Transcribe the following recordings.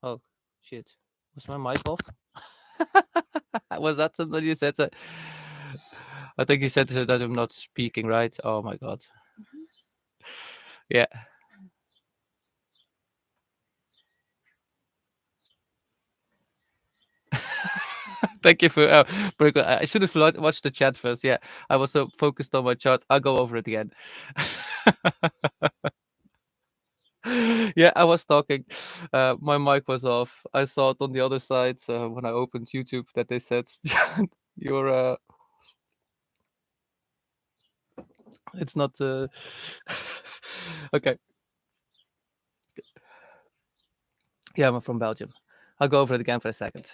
Oh, shit. Was my mic off? Was that something you said? I think you said that I'm not speaking, right? Oh my God. Yeah. Thank you for very good. I should have watched the chat first. Yeah, I was so focused on my charts. I'll go over it again. Yeah, I was talking. My mic was off. I saw it on the other side when I opened YouTube that they said you're. It's not. Okay. Yeah, I'm from Belgium. I'll go over it again for a second.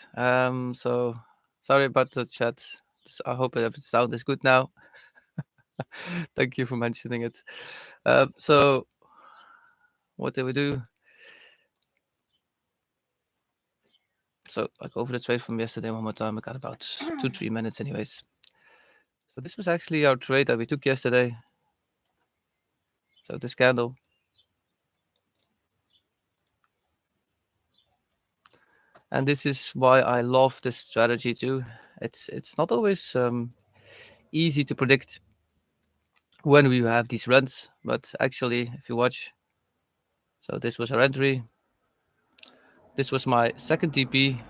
So sorry about the chat. I hope the sound is good now. Thank you for mentioning it. So what did we do? So I go over the trade from yesterday one more time. I got about 2-3 minutes anyways. So this was actually our trade that we took yesterday. So this candle. And this is why I love this strategy too. It's not always easy to predict when we have these runs, but actually, if you watch, so this was our entry. This was my second TP.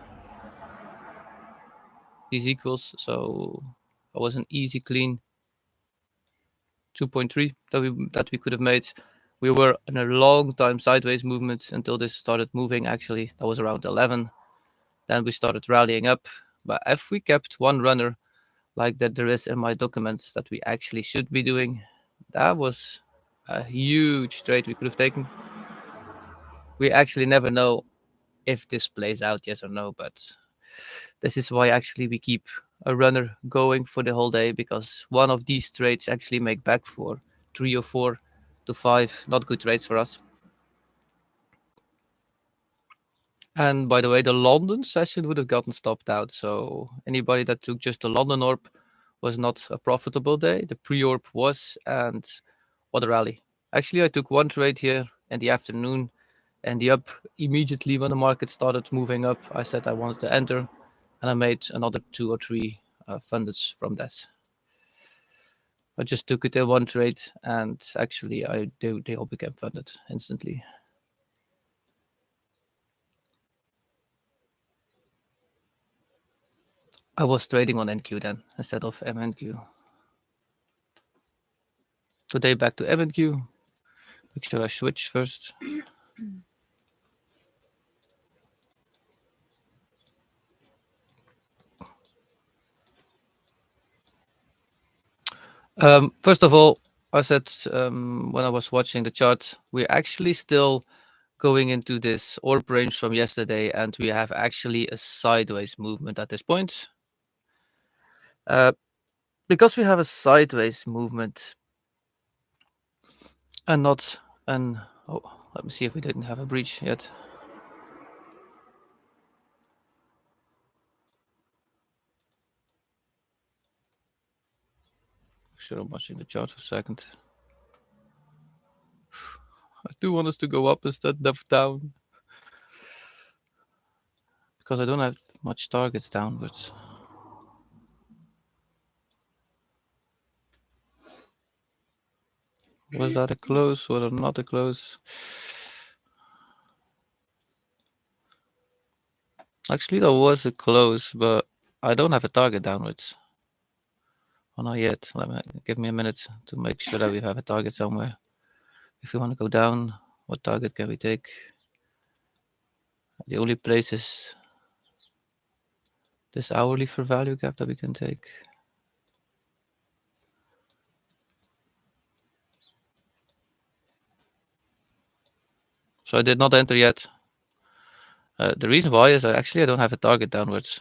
These equals, so it was an easy clean 2.3 that we could have made. We were in a long time sideways movement until this started moving. Actually, that was around 11. Then we started rallying up. But if we kept one runner like that there is in my documents that we actually should be doing, that was a huge trade we could have taken. We actually never know if this plays out, yes or no, but this is why actually we keep a runner going for the whole day, because one of these trades actually make back for 3 or 4 to 5 not good trades for us. And by the way, the London session would have gotten stopped out. So anybody that took just the London orb was not a profitable day. The pre-orb was, and what a rally. Actually, I took one trade here in the afternoon and the up immediately when the market started moving up. I said I wanted to enter, and I made another 2 or 3 fundeds from this. I just took it in one trade, and actually they all became funded instantly. I was trading on NQ then instead of MNQ. Today back to MNQ. Make sure I switch first. First of all, I said when I was watching the chart, we're actually still going into this orb range from yesterday, and we have actually a sideways movement at this point. Because we have a sideways movement and not an... Oh, let me see if we didn't have a breach yet. Make sure I'm watching the chart for a second. I do want us to go up instead of down, because I don't have much targets downwards. Was that a close or not a close? Actually, that was a close, but I don't have a target downwards. Oh, not yet. Give me a minute to make sure that we have a target somewhere. If we want to go down, what target can we take? The only place is this hourly for value gap that we can take. So I did not enter yet. The reason why is I don't have a target downwards.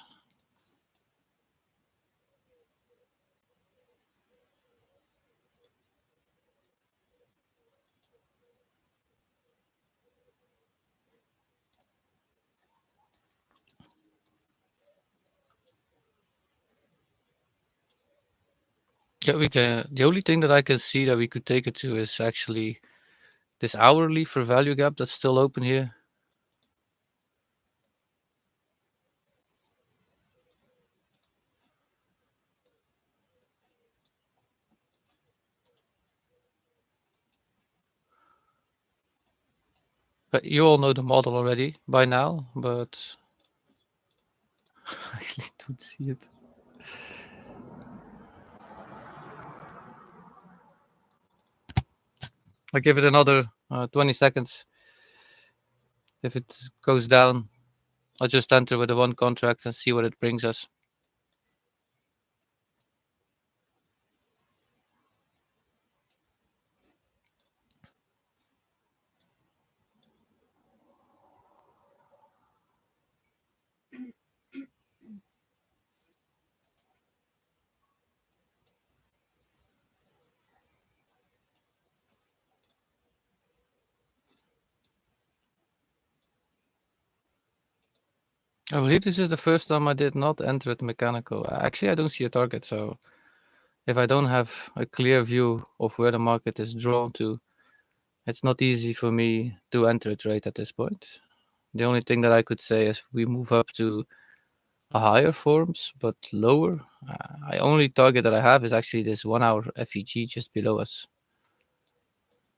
Yeah, we can. The only thing that I can see that we could take it to is actually this hourly for value gap that's still open here. But you all know the model already by now, but I actually don't see it. I give it another 20 seconds. If it goes down, I'll just enter with the one contract and see what it brings us. I believe this is the first time I did not enter it mechanical. Actually, I don't see a target, so if I don't have a clear view of where the market is drawn to, it's not easy for me to enter a trade at this point. The only thing that I could say is we move up to a higher forms, but lower. I only target that I have is actually this 1 hour FEG just below us.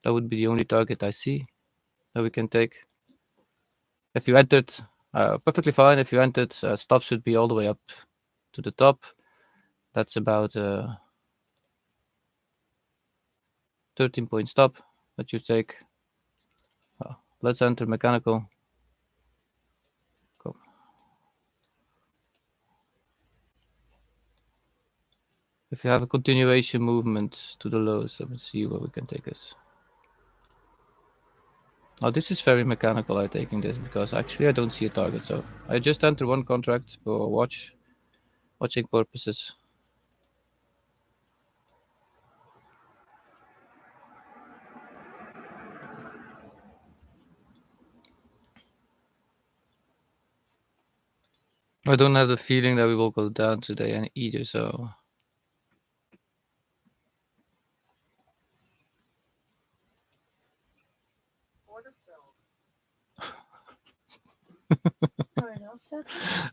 That would be the only target I see that we can take. If you entered, perfectly fine. If you entered, stop should be all the way up to the top. That's about 13-point stop that you take. Let's enter mechanical. Go. If you have a continuation movement to the lows, let's see where we can take us. Now this is very mechanical, I'm taking this because actually I don't see a target, so I just enter one contract for watching purposes. I don't have the feeling that we will go down today either, so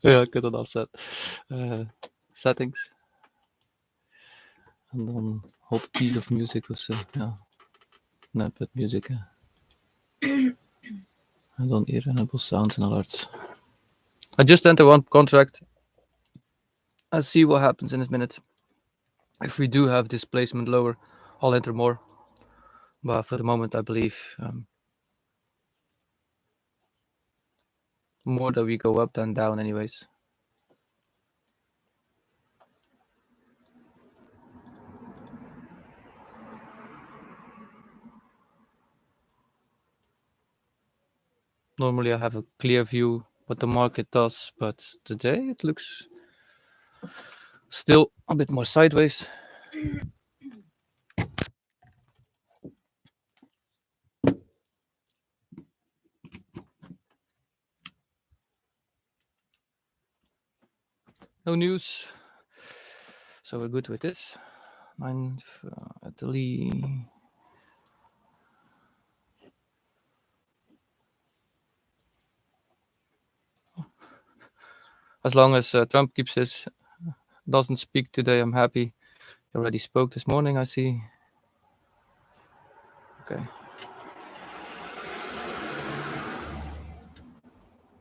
ja, ik kan dat afzet. Settings. En dan hotkeys of music of zo. Ja. Nee, put music. Hè. En dan hier enable sounds and alerts. I just enter one contract. I'll see what happens in a minute. If we do have displacement lower, I'll enter more. But for the moment, I believe more that we go up than down anyways. Normally I have a clear view what the market does, but today it looks still a bit more sideways. No news. So we're good with this. Italy. As long as Trump doesn't speak today, I'm happy. He already spoke this morning, I see. Okay.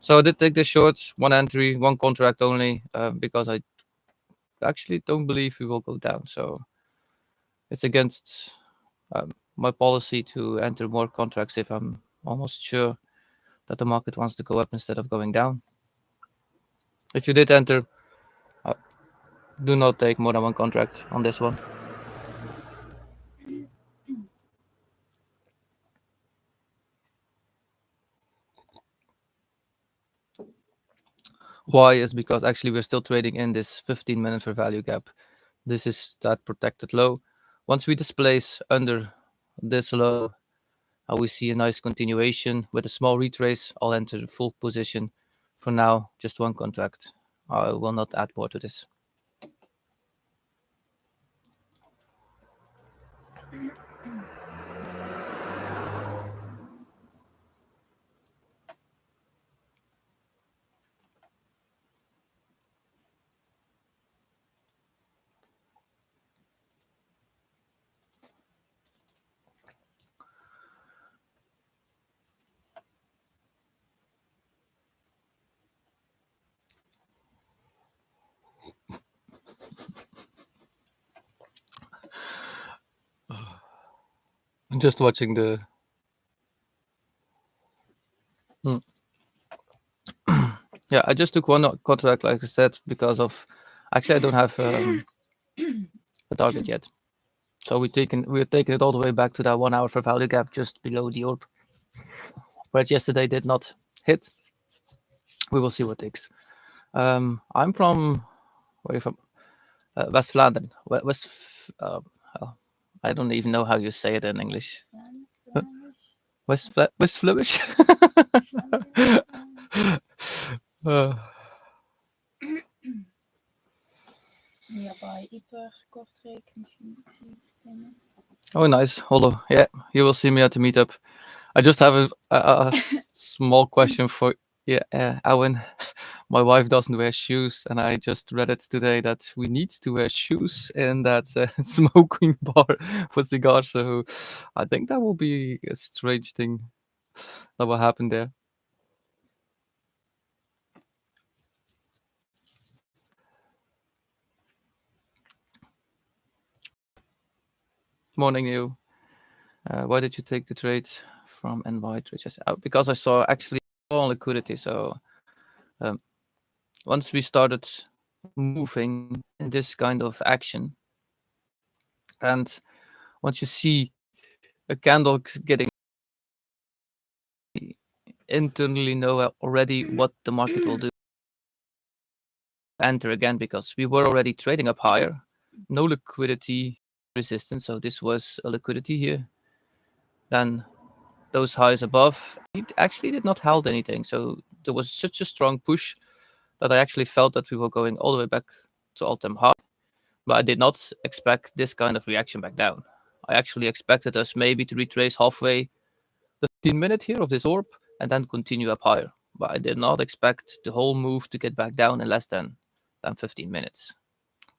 So I did take the shorts, one entry, one contract only, because I actually don't believe we will go down. So it's against my policy to enter more contracts if I'm almost sure that the market wants to go up instead of going down. If you did enter, do not take more than one contract on this one. Why is because actually we're still trading in this 15-minute fair value gap. This is that protected low. Once we displace under this low, we see a nice continuation with a small retrace. I'll enter the full position. For now, just one contract. I will not add more to this. Just watching the. Yeah, I just took one contract, like I said, because of. Actually, I don't have a target yet, so we're taking it all the way back to that 1 hour for value gap just below the orb, where it yesterday did not hit. We will see what takes. I'm from where are you from? West Vlaanderen. I don't even know how you say it in English. West Flemish. Ja, bij Ieper, Kortrijk misschien. Oh, nice. Hello. Yeah, you will see me at the meetup. I just have a small question for Owen. My wife doesn't wear shoes, and I just read it today that we need to wear shoes in that smoking bar for cigars. So I think that will be a strange thing that will happen there. Morning, you. Why did you take the trades from NY Trades? Because I saw actually on liquidity. So once we started moving in this kind of action, and once you see a candle getting internally know already what the market will do, enter again, because we were already trading up higher, no liquidity resistance. So this was a liquidity here. Then those highs above, it actually did not hold anything. So there was such a strong push that I actually felt that we were going all the way back to all-time high. But I did not expect this kind of reaction back down. I actually expected us maybe to retrace halfway the 15-minute here of this orb and then continue up higher. But I did not expect the whole move to get back down in less than 15 minutes.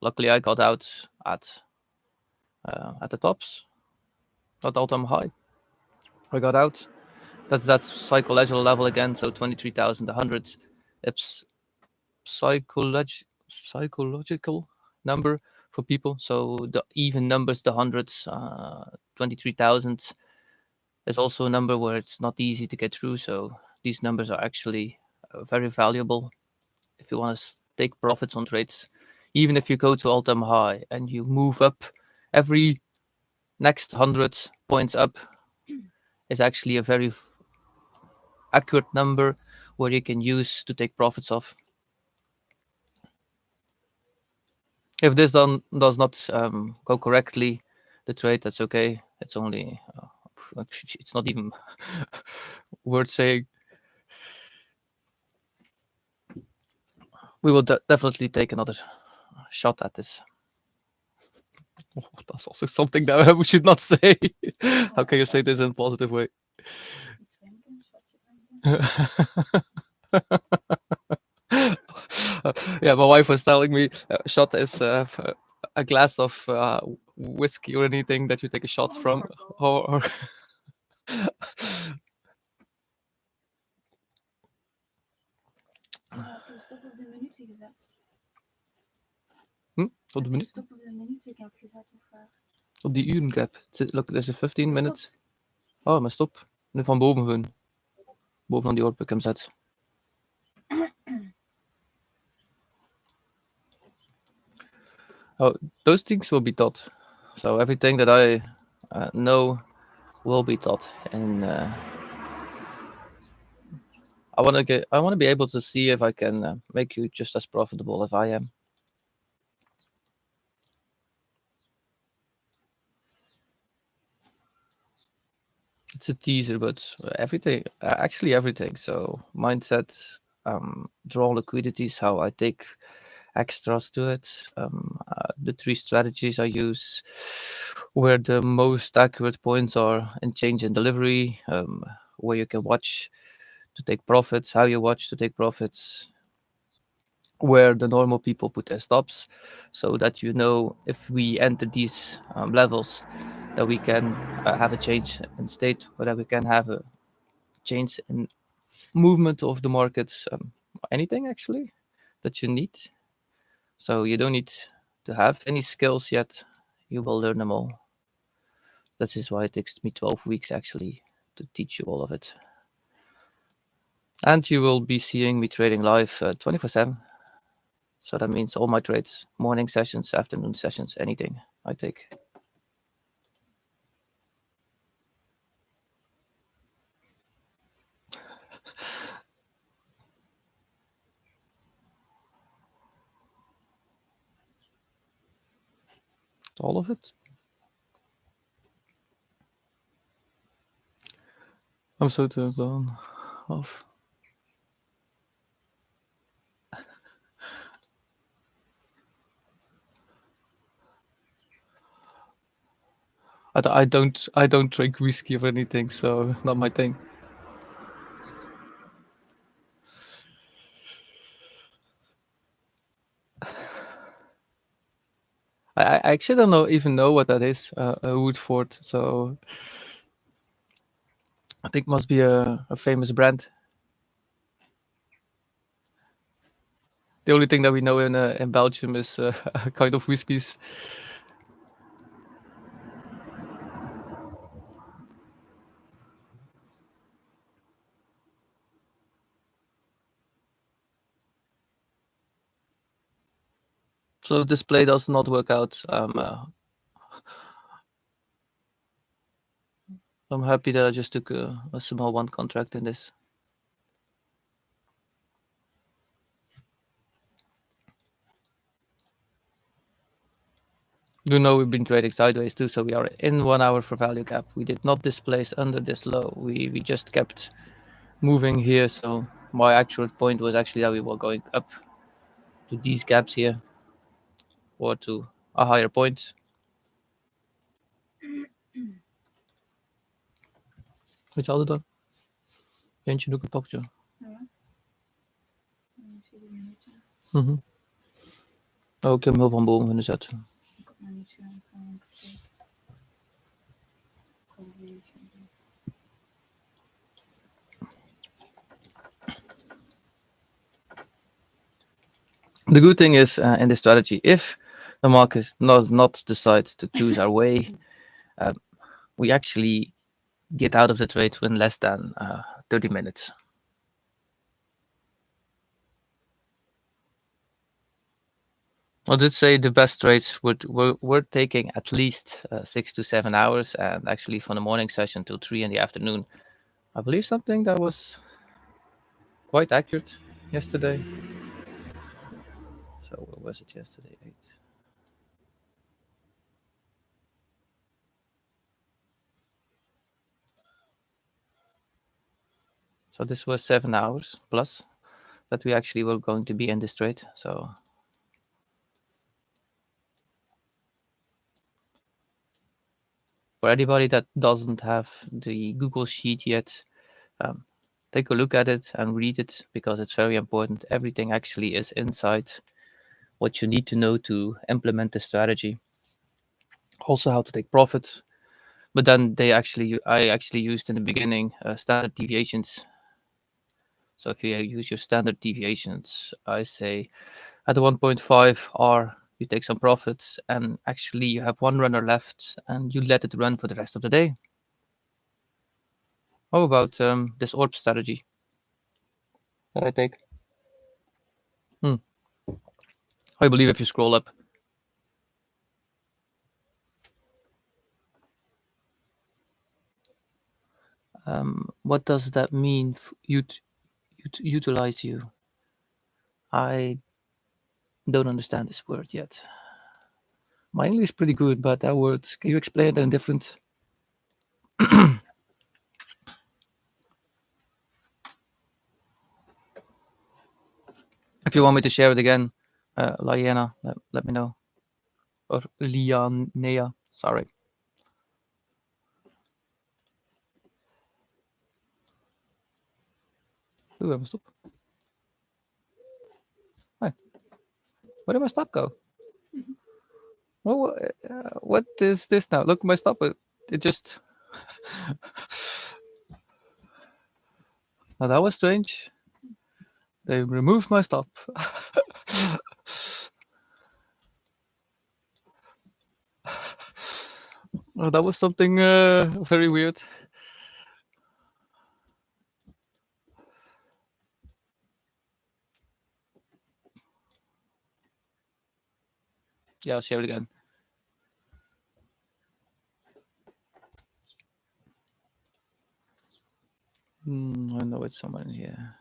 Luckily, I got out at the tops, at all-time high. I got out. That's psychological level again. So 23,100. It's psychological number for people. So the even numbers, the hundreds, 23,000 is also a number where it's not easy to get through. So these numbers are actually very valuable if you want to take profits on trades. Even if you go to all-time high and you move up, every next 100 points up is actually a very accurate number where you can use to take profits off. If this does not go correctly, the trade, that's okay. It's only, it's not even worth saying. We will definitely take another shot at this. Oh, that's also something that we should not say. How can you say this in a positive way? Yeah, my wife was telling me shot is a glass of whiskey or anything that you take a shot from. Or Stop op de minuten gezet. op de minuut? Stop op de minuten heb gezet of waar? Op die urencap. Look, there's a 15 minutes. Oh, maar stop. Nu van boven gewoon. Bovenaan die orb ik hem zet. Oh, those things will be taught. So everything that I know will be taught, and I want to be able to see if I can make you just as profitable as I am. It's a teaser, but everything, actually everything. So mindset, draw liquidities, how I take extras to it, the 3 strategies I use, where the most accurate points are in change in delivery, where you can watch to take profits, how you watch to take profits, where the normal people put their stops, so that you know if we enter these levels, that we can have a change in state, or that we can have a change in movement of the markets, anything actually that you need. So you don't need to have any skills yet. You will learn them all That is why it takes me 12 weeks actually to teach you all of it. And you will be seeing me trading live 24/7. So that means all my trades, morning sessions, afternoon sessions, anything I take. All of it. I'm so turned on. Off. I don't drink whiskey or anything, so not my thing. I actually don't even know what that is, a Woodford. So I think it must be a famous brand. The only thing that we know in Belgium is kind of whiskies. So if this play does not work out, I'm happy that I just took a small one contract in this. You know we've been trading sideways too, so we are in 1 hour for value gap. We did not displace under this low. We just kept moving here. So my actual point was actually that we were going up to these gaps here, or to a higher point. Weet je al dan? Eentje doe ik een pakje. Ja. 4 minuten. Oh, ik heb hem heel van boven kunnen zetten. Ik heb nog niet zo lang gekeken. The good thing is in this strategy, if the market does not decide to choose our way, we actually get out of the trade in less than 30 minutes. I did say the best trades were taking at least 6 to 7 hours, and actually from the morning session till 3 in the afternoon. I believe something that was quite accurate yesterday. So where was it yesterday? 8. So this was 7 hours plus that we actually were going to be in this trade. So for anybody that doesn't have the Google Sheet yet, take a look at it and read it, because it's very important. Everything actually is inside what you need to know to implement the strategy. Also how to take profits. But then I actually used in the beginning standard deviations. So if you use your standard deviations, I say at the 1.5 R, you take some profits, and actually you have one runner left and you let it run for the rest of the day. How about this orb strategy that I take? I believe if you scroll up, what does that mean? Utilize you. I don't understand this word yet. My English is pretty good, but that word, can you explain it in different? If you want me to share it again, Liana, let me know. Or Lianea, sorry. Ooh, I must stop. Hi. Where did my stop go? Well, what is this now? Look, my stop, it just... Now that was strange. They removed my stop. Oh, that was something very weird. Yeah, I'll share it again. I know it's somewhere in here.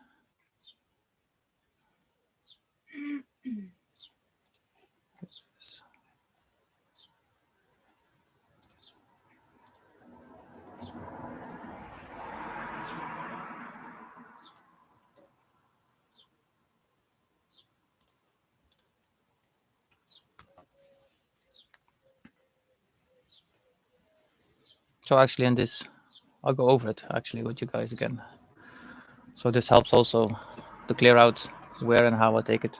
So actually in this, I'll go over it actually with you guys again. So this helps also to clear out where and how I take it.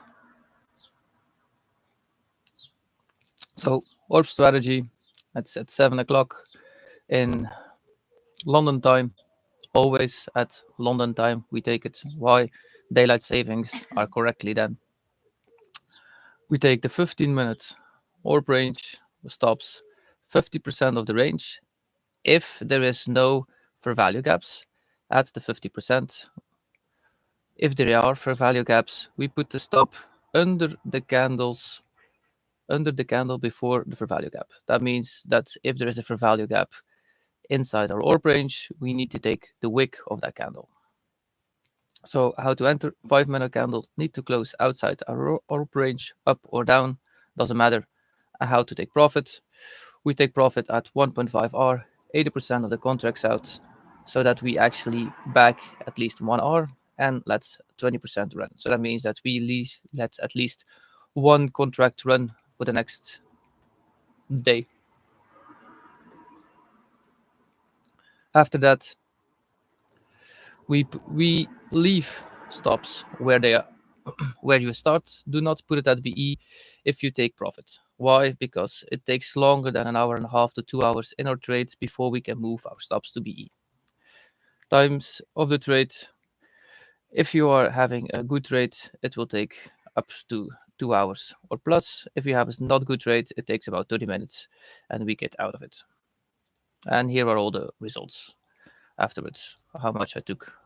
So orb strategy, that's at 7 o'clock in London time. Always at London time we take it. Why? Daylight savings are correctly then. We take the 15-minute orb range stops 50% of the range. If there is no fair value gaps at the 50%, if there are fair value gaps, we put the stop under the candle before the fair value gap. That means that if there is a fair value gap inside our orb range, we need to take the wick of that candle. So how to enter 5-minute candle, need to close outside our orb range, up or down, doesn't matter. How to take profit, we take profit at 1.5 R, 80% of the contracts out, so that we actually back at least 1 R and let 20% run. So that means that we let at least one contract run for the next day. After that, we leave stops where they are, where you start. Do not put it at BE if you take profit. Why? Because it takes longer than an hour and a half to 2 hours in our trade before we can move our stops to BE. Times of the trade. If you are having a good trade, it will take up to 2 hours or plus. If you have a not good trade, it takes about 30 minutes and we get out of it. And here are all the results afterwards, how much I took.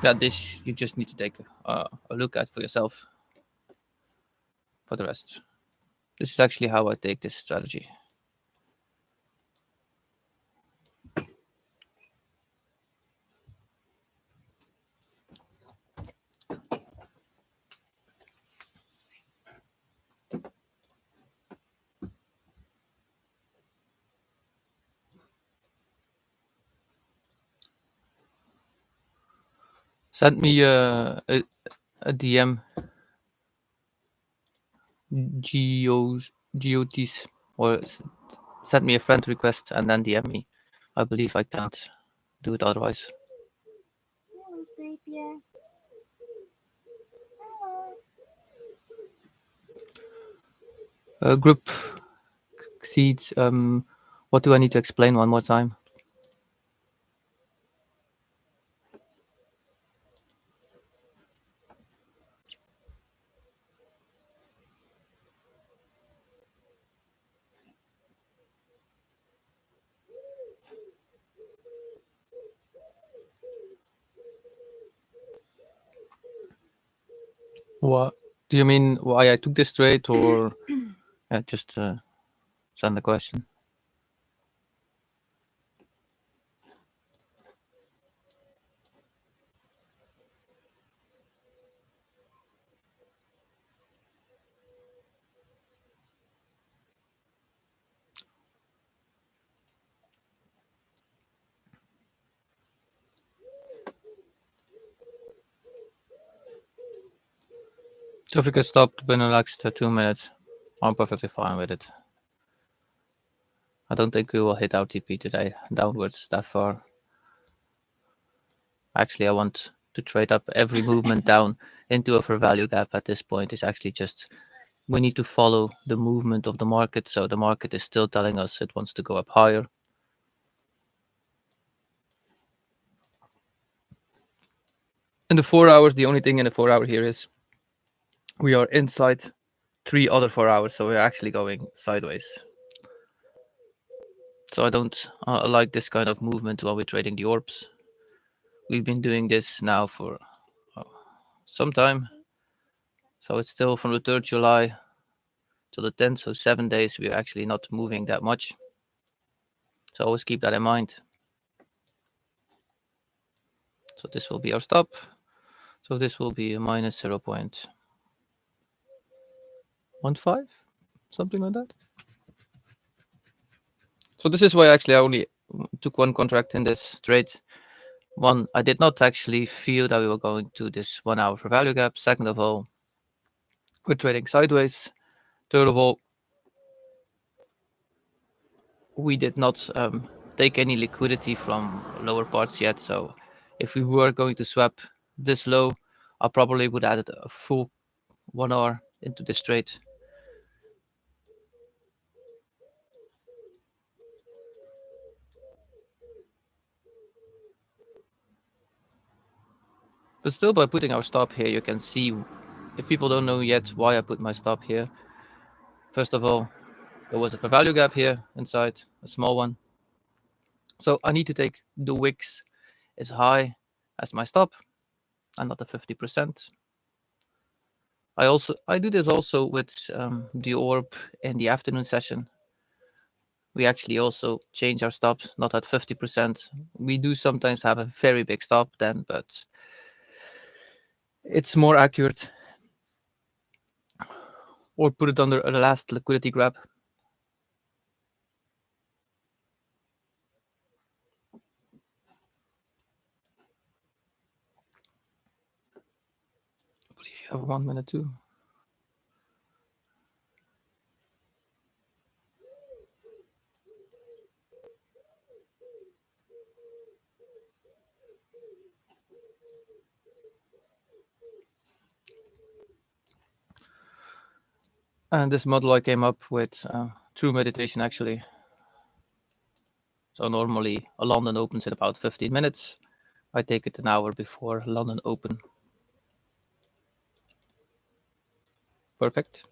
Yeah, this you just need to take a look at for yourself. For the rest, this is actually how I take this strategy. Send me a DM, GOTs, or send me a friend request and then DM me. I believe I can't do it otherwise. Hello, Stapia. Group seeds. What do I need to explain one more time? What do you mean? Why I took this trade, or just send the question? So if we could stop the next 2 minutes, I'm perfectly fine with it. I don't think we will hit our TP today downwards that far. Actually, I want to trade up every movement down into a fair value gap at this point. Is actually just we need to follow the movement of the market. So the market is still telling us it wants to go up higher. In the 4 hours, the only thing in the 4 hour here is we are inside 3 other 4 hours, so we're actually going sideways. So I don't like this kind of movement while we're trading the orbs. We've been doing this now for some time. So it's still from the 3rd July to the 10th, so 7 days we're actually not moving that much. So always keep that in mind. So this will be our stop. So this will be a minus 0.15, something like that. So this is why actually I only took one contract in this trade. One, I did not actually feel that we were going to this 1 hour for value gap. Second of all, we're trading sideways. Third of all, we did not take any liquidity from lower parts yet. So if we were going to swap this low, I probably would add a full 1 hour into this trade. But still, by putting our stop here, you can see, if people don't know yet why I put my stop here. First of all, there was a value gap here inside, a small one. So I need to take the wicks as high as my stop and not the 50%. I do this also with the orb in the afternoon session. We actually also change our stops, not at 50%. We do sometimes have a very big stop then, but it's more accurate. Or put it under a last liquidity grab. I believe you have 1 minute too. And this model I came up with through meditation actually. So normally a London opens in about 15 minutes. I take it an hour before London open. Perfect.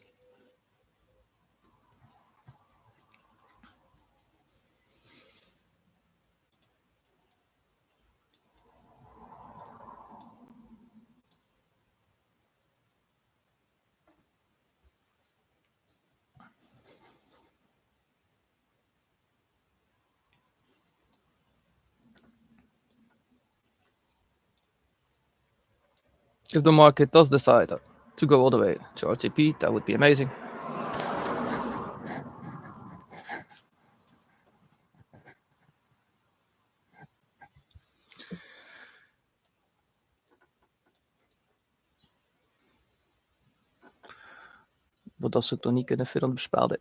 If the market does decide to go all the way to RTP, that would be amazing. Wat als ik toch niet kunnen film bespaalde.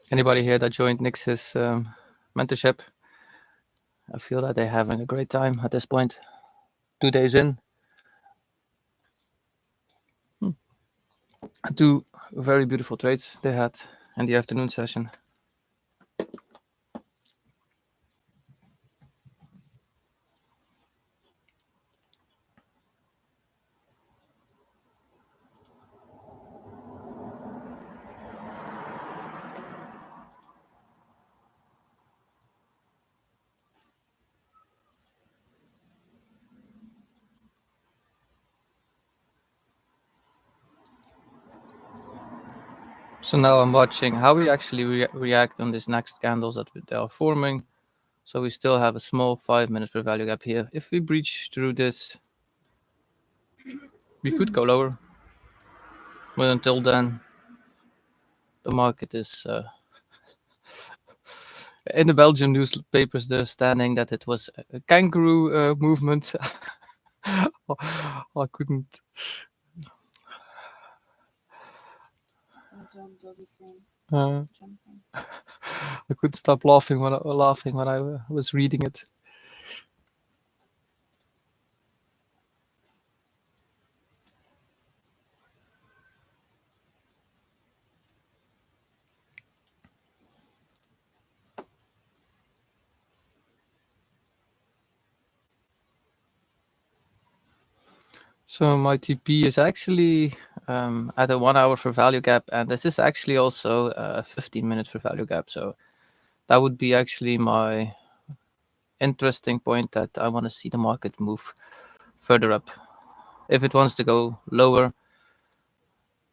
Anybody here that joined Nix's mentorship? I feel that they're having a great time at this point. 2 days in. 2 very beautiful trades they had in the afternoon session. So now I'm watching how we actually react on these next candles that they are forming. So we still have a small 5-minute fair value gap here. If we breach through this, we could go lower. But until then, the market is... in the Belgian newspapers, they're standing that it was a kangaroo movement. I couldn't... John does the same. Jumping. I couldn't stop laughing when I was reading it. So my TP is actually at a 1 hour for value gap, and this is actually also a 15-minute for value gap. So that would be actually my interesting point that I want to see the market move further up. If it wants to go lower,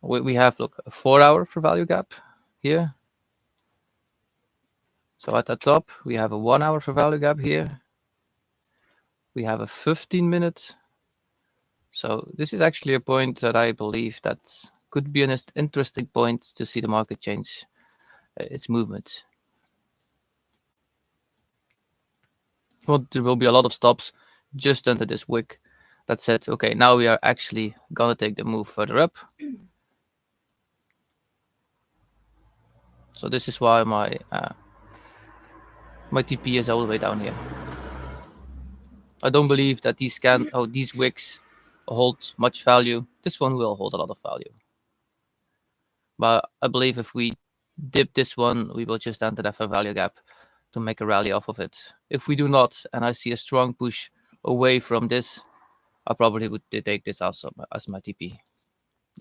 we have look a 4 hour for value gap here. So at the top we have a 1 hour for value gap here. We have a 15-minute. So this is actually a point that I believe that could be an interesting point to see the market change its movement. Well, there will be a lot of stops just under this wick that said, okay, now we are actually gonna take the move further up. So this is why my TP is all the way down here. I don't believe that these wicks hold much value. This one will hold a lot of value. But I believe if we dip this one, we will just enter that for value gap to make a rally off of it. If we do not, and I see a strong push away from this, I probably would take this also as my TP,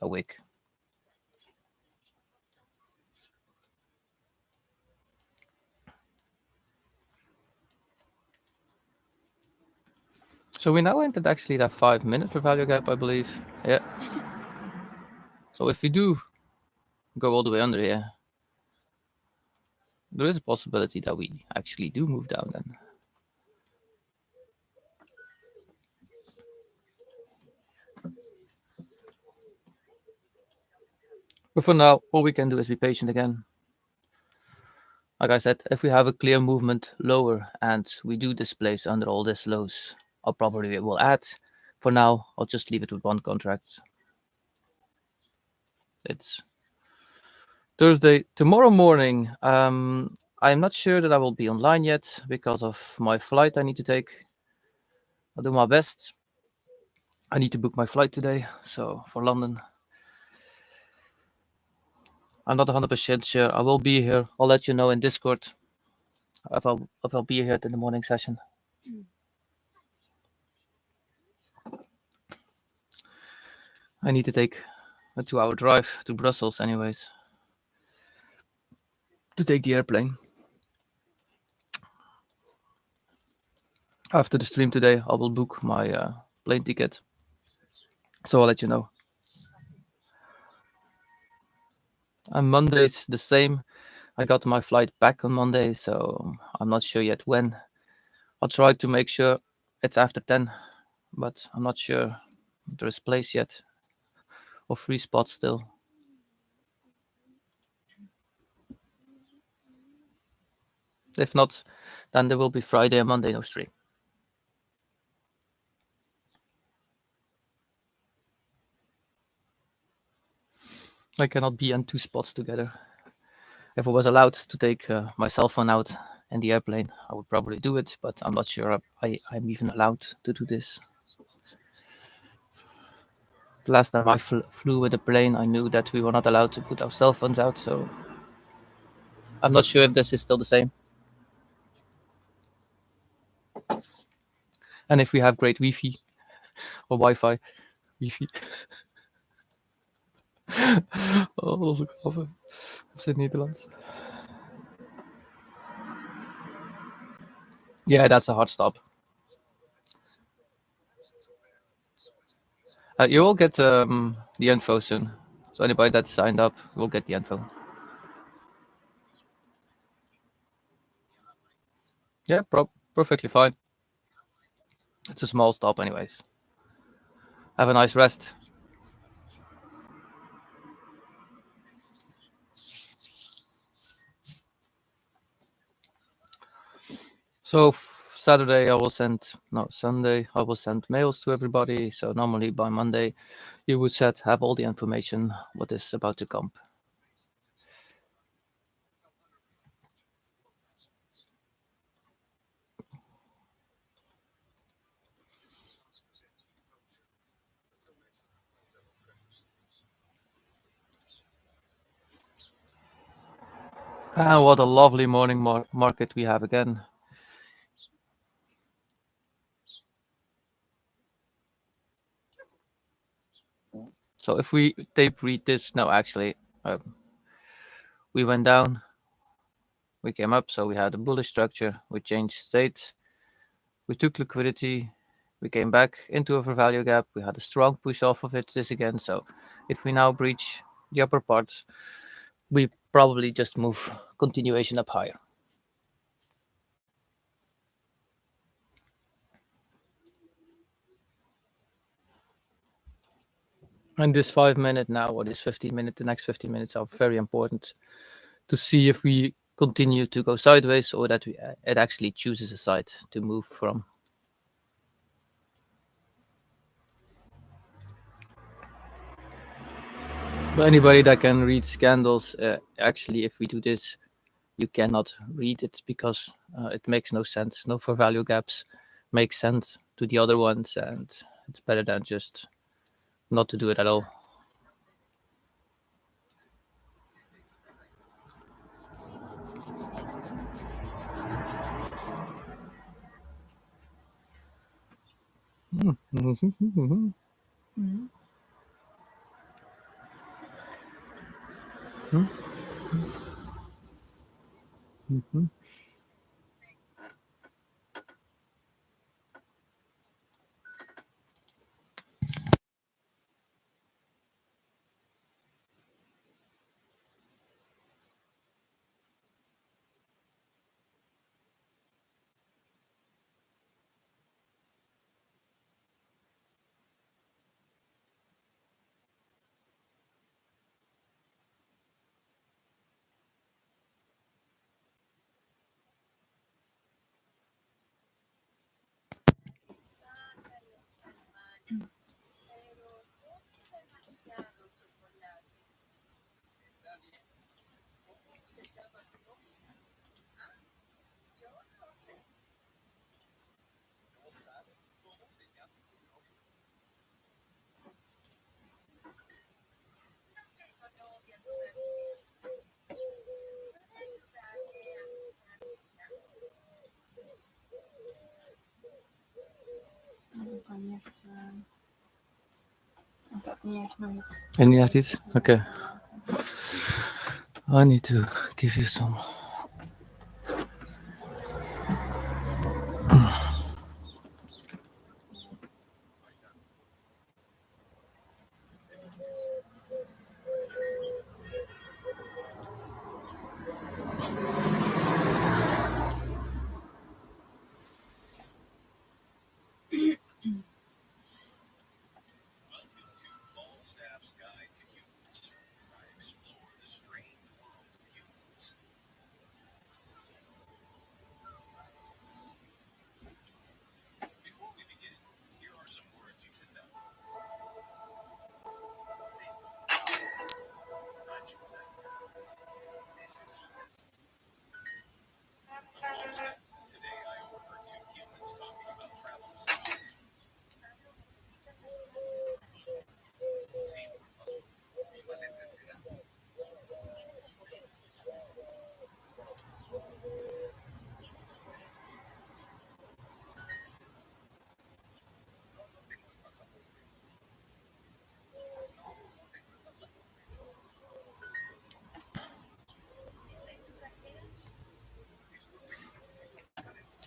a wick. So we now entered actually that 5 minute for value gap, I believe. Yeah. So if we do go all the way under here, there is a possibility that we actually do move down then. But for now, all we can do is be patient again. Like I said, if we have a clear movement lower and we do displace under all these lows, I'll probably will add. For now, I'll just leave it with one contract. It's Thursday. Tomorrow morning, I'm not sure that I will be online yet because of my flight I need to take. I'll do my best. I need to book my flight today, so for London. I'm not 100% sure. I will be here. I'll let you know in Discord if I'll be here in the morning session. I need to take a 2-hour drive to Brussels anyways to take the airplane. After the stream today, I will book my plane ticket. So I'll let you know. And Monday's the same. I got my flight back on Monday, so I'm not sure yet when. I'll try to make sure it's after 10, but I'm not sure there is place yet or free spots still. If not, then there will be Friday and Monday no stream. I cannot be on 2 spots together. If I was allowed to take my cell phone out in the airplane, I would probably do it, but I'm not sure I'm even allowed to do this. The last time I flew with a plane, I knew that we were not allowed to put our cell phones out, so I'm not sure if this is still the same. And if we have great Wi-Fi or Wi-Fi, Wi-Fi. Oh, dat is ook grappig. Op zijn Nederlands. Yeah, that's a hard stop. You will get the info soon. So anybody that signed up will get the info. Yeah, perfectly fine. It's a small stop anyways. Have a nice rest. So Sunday I will send mails to everybody. So normally by Monday you would have all the information what is about to come. And what a lovely morning market we have again. So if we tape read this, no, actually, we went down, we came up, so we had a bullish structure, we changed states, we took liquidity, we came back into overvalue gap, we had a strong push off of it this again. So if we now breach the upper parts, we probably just move continuation up higher. And this 5 minute now, or this 15 minute, the next 15 minutes are very important to see if we continue to go sideways or that it actually chooses a side to move from. But anybody that can read candles, actually, if we do this, you cannot read it because it makes no sense. No for value gaps make sense to the other ones, and it's better than just not to do it at all. Any of these? Okay. I need to give you some.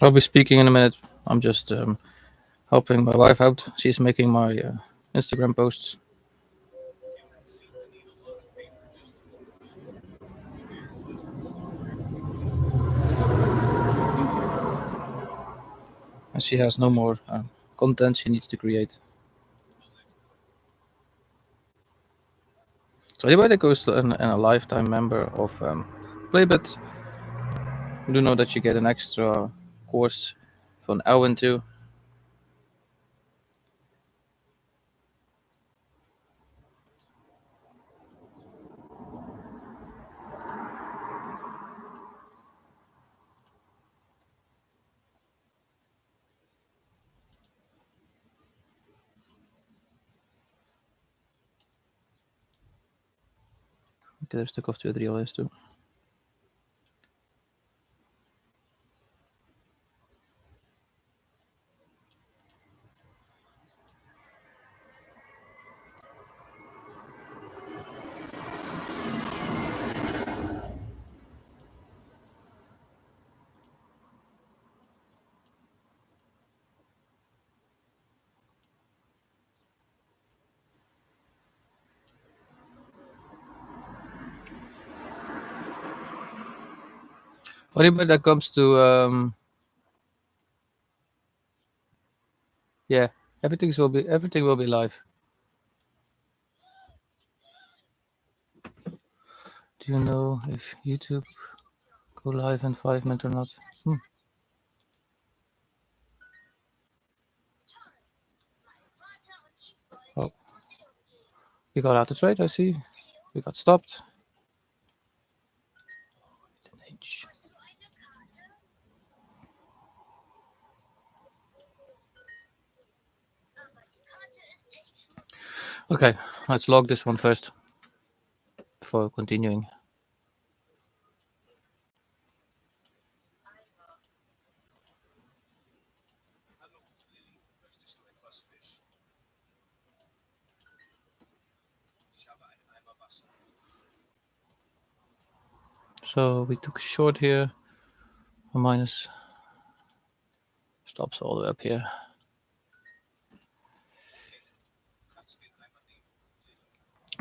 I'll be speaking in a minute. I'm just helping my wife out. She's making my Instagram posts. And she has no more content she needs to create. So anybody that goes to a lifetime member of Playbit, do know that you get an extra course van Owen too. Ik heb er een stuk of 2, 3 al eens toe. For anybody that comes to yeah, everything will be live. Do you know if YouTube go live in 5 minutes or not? Oh, we got out of trade. I see. We got stopped. Okay, let's log this one first before continuing. So we took a short here, a minus, stops all the way up here.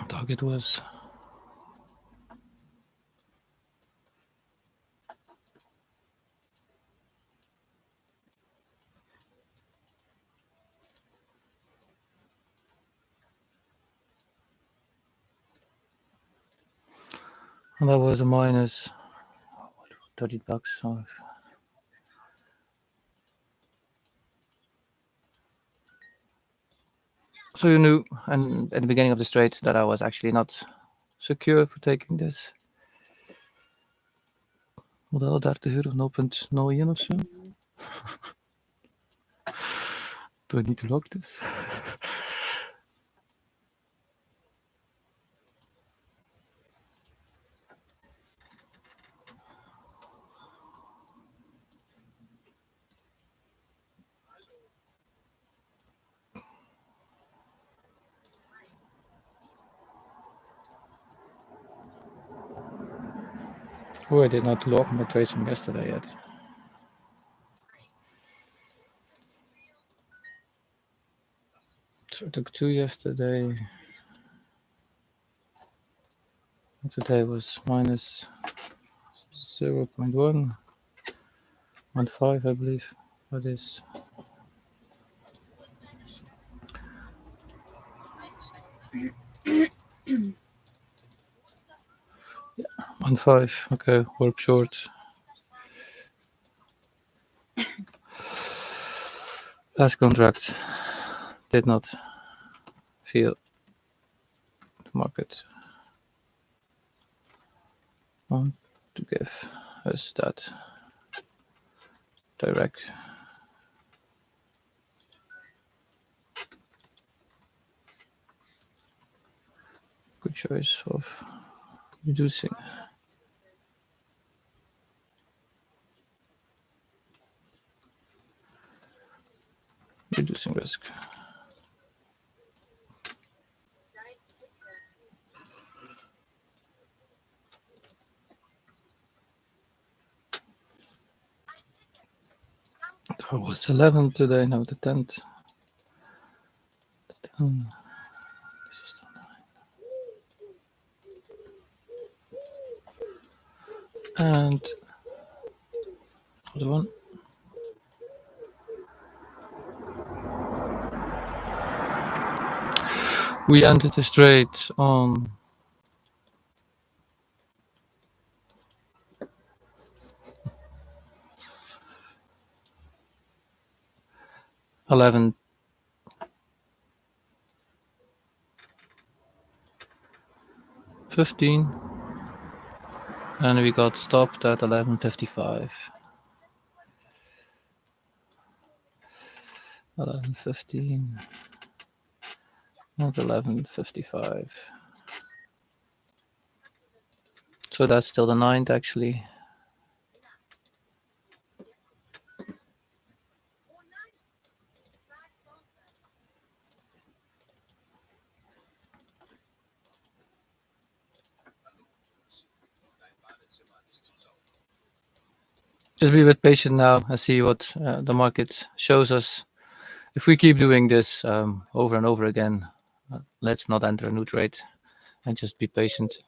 Target was and that was a minus $30. So you knew, and at the beginning of the trade, that I was actually not secure for taking this. Model €30, 0.01 of zo. Do I need to log this? Oh, I did not log my trades from yesterday yet. So I took 2 yesterday. And today was minus 0.1, 1.5, I believe. That is. Yeah, 1.5. Okay, work short. Last contract did not feel the market want to give us that direct. Good choice of reducing. Reducing risk. That was 11 today, now the 10th. The 10. This is the 9. And the one. We ended the trade on 11. 15, and we got stopped at 11:55. 11:15 at 11:55. So that's still the 9th actually. Just be a bit patient now and see what the market shows us. If we keep doing this over and over again, let's not enter a new trade and just be patient.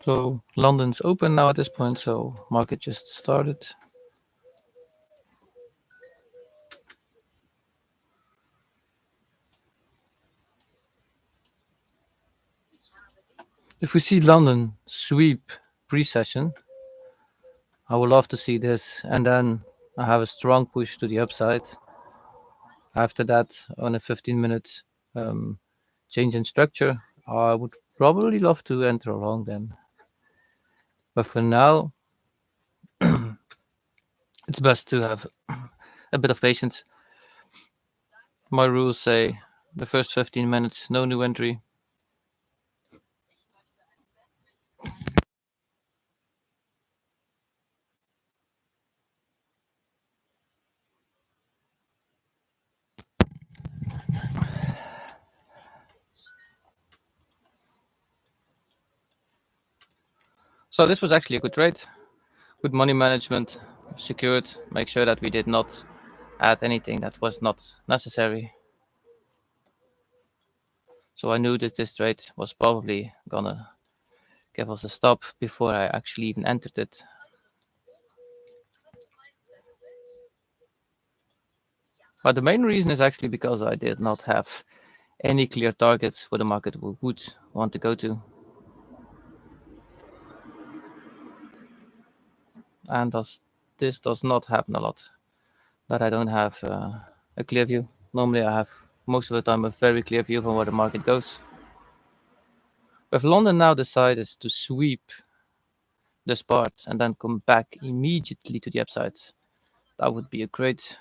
So London's open now at this point, so market just started. If we see London sweep pre-session, I would love to see this, and then I have a strong push to the upside. After that, on a 15-minute change in structure, I would probably love to enter along then. But for now, it's best to have a bit of patience. My rules say the first 15 minutes, no new entry. So this was actually a good trade. Good money management, secured, make sure that we did not add anything that was not necessary. So I knew that this trade was probably gonna give us a stop before I actually even entered it. But the main reason is actually because I did not have any clear targets where the market would want to go to. And this does not happen a lot, that I don't have a clear view. Normally I have most of the time a very clear view of where the market goes. If London now decides to sweep this part and then come back immediately to the upside, that would be a great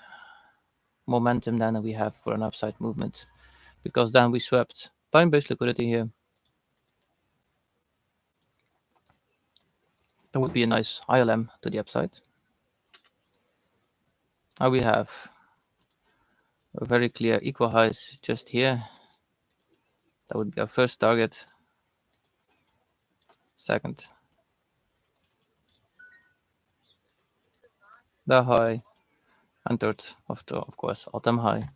momentum then we have for an upside movement, because then we swept time-based liquidity here. That would be a nice ILM to the upside. Now we have a very clear equal highs just here. That would be our first target. Second, the high, and third, of course, all-time high.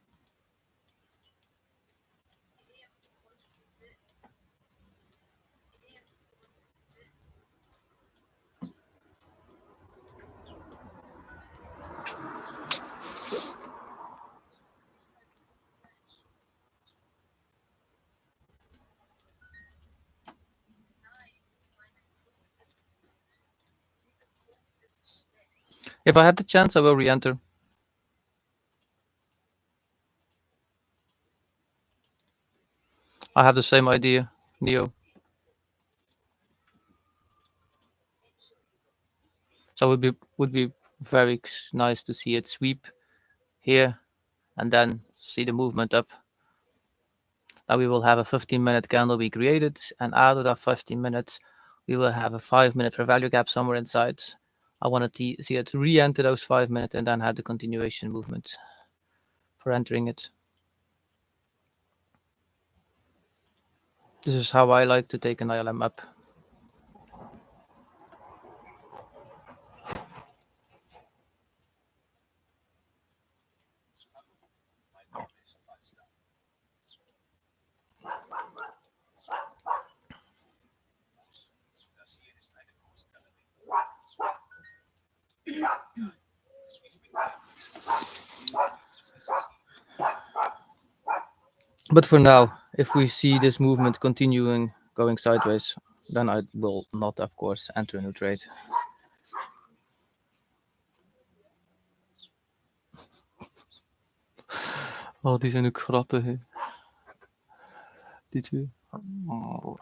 If I have the chance, I will re-enter. I have the same idea, Neo. So it would be very nice to see it sweep here and then see the movement up. Now we will have a 15-minute candle we created, and out of that 15 minutes, we will have a 5-minute fair value gap somewhere inside. I want to see it re-enter those 5 minutes and then have the continuation movement for entering it. This is how I like to take an ILM up. But for now, if we see this movement continuing going sideways, then I will not, of course, enter a new trade. Oh, die zijn ook grappig, hè. Die twee. Oh.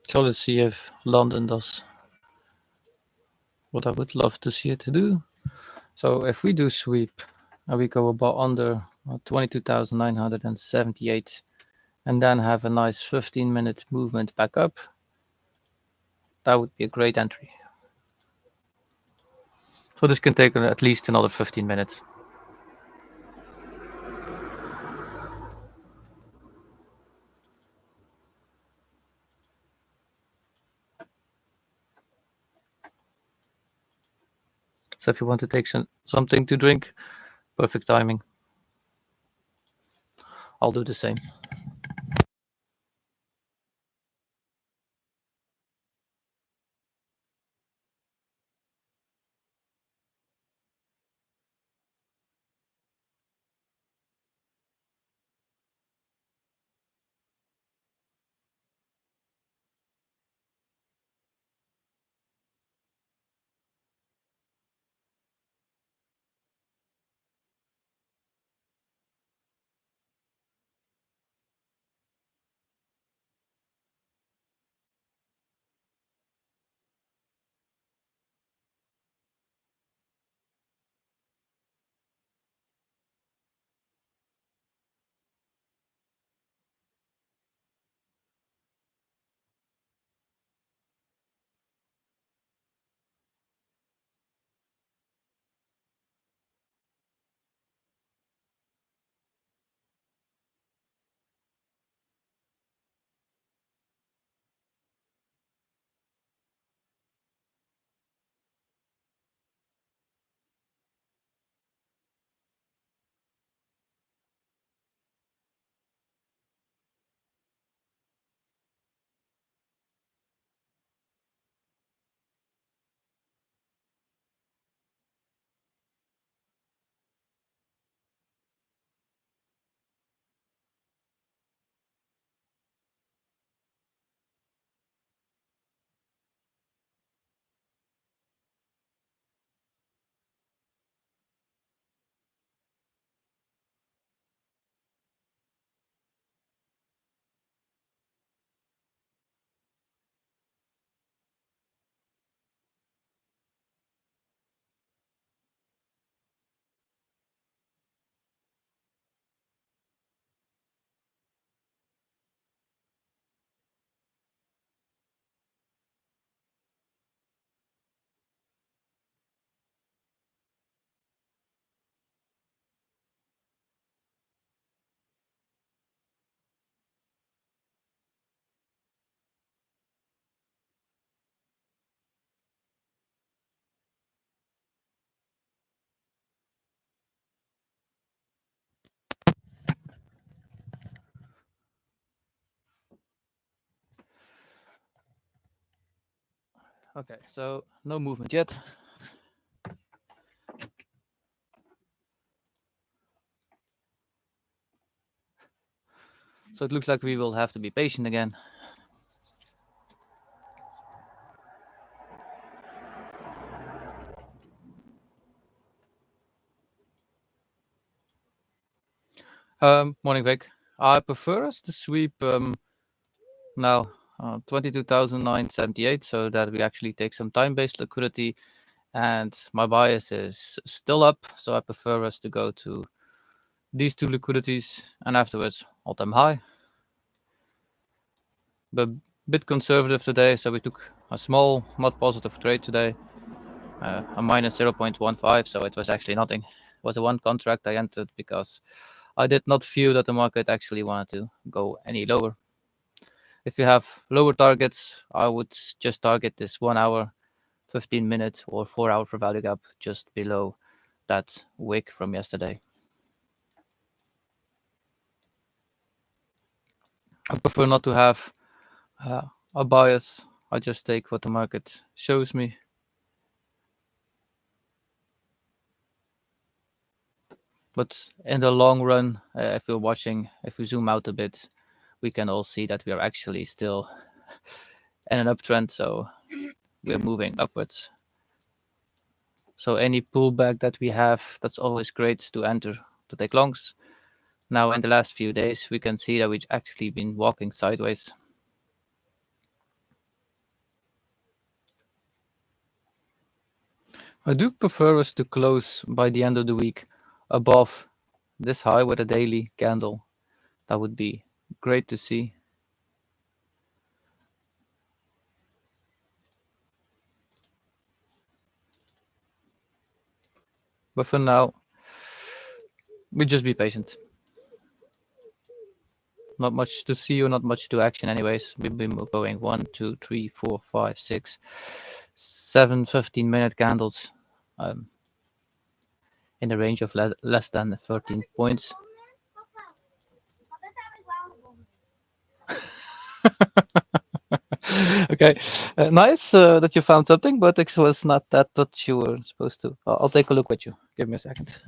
So let's see if London does what I would love to see it to do. So if we do sweep and we go about under 22,978, and then have a nice 15-minute movement back up, that would be a great entry. So this can take at least another 15 minutes. So if you want to take something to drink, perfect timing. I'll do the same. Okay, so no movement yet. So it looks like we will have to be patient again. Morning, Vic. I prefer us to sweep now 22,978, so that we actually take some time-based liquidity. And my bias is still up, so I prefer us to go to these two liquidities and afterwards all-time high. But a bit conservative today, so we took a small, not positive trade today, a minus 0.15, so it was actually nothing. It was a one contract I entered because I did not feel that the market actually wanted to go any lower. If you have lower targets, I would just target this 1 hour, 15-minute, or 4 hour for value gap just below that wick from yesterday. I prefer not to have a bias. I just take what the market shows me. But in the long run, if you're watching, if we zoom out a bit, we can all see that we are actually still in an uptrend. So we're moving upwards. So any pullback that we have, that's always great to enter, to take longs. Now, in the last few days, we can see that we've actually been walking sideways. I do prefer us to close by the end of the week above this high with a daily candle. That would be great to see. But for now, we just be patient. Not much to see or not much to action anyways. We've been going 1, 2, 3, 4, 5, 6, 7 15-minute candles in the range of less than 13 points. Okay, nice that you found something, but it was not that you were supposed to. I'll take a look with you. Give me a second.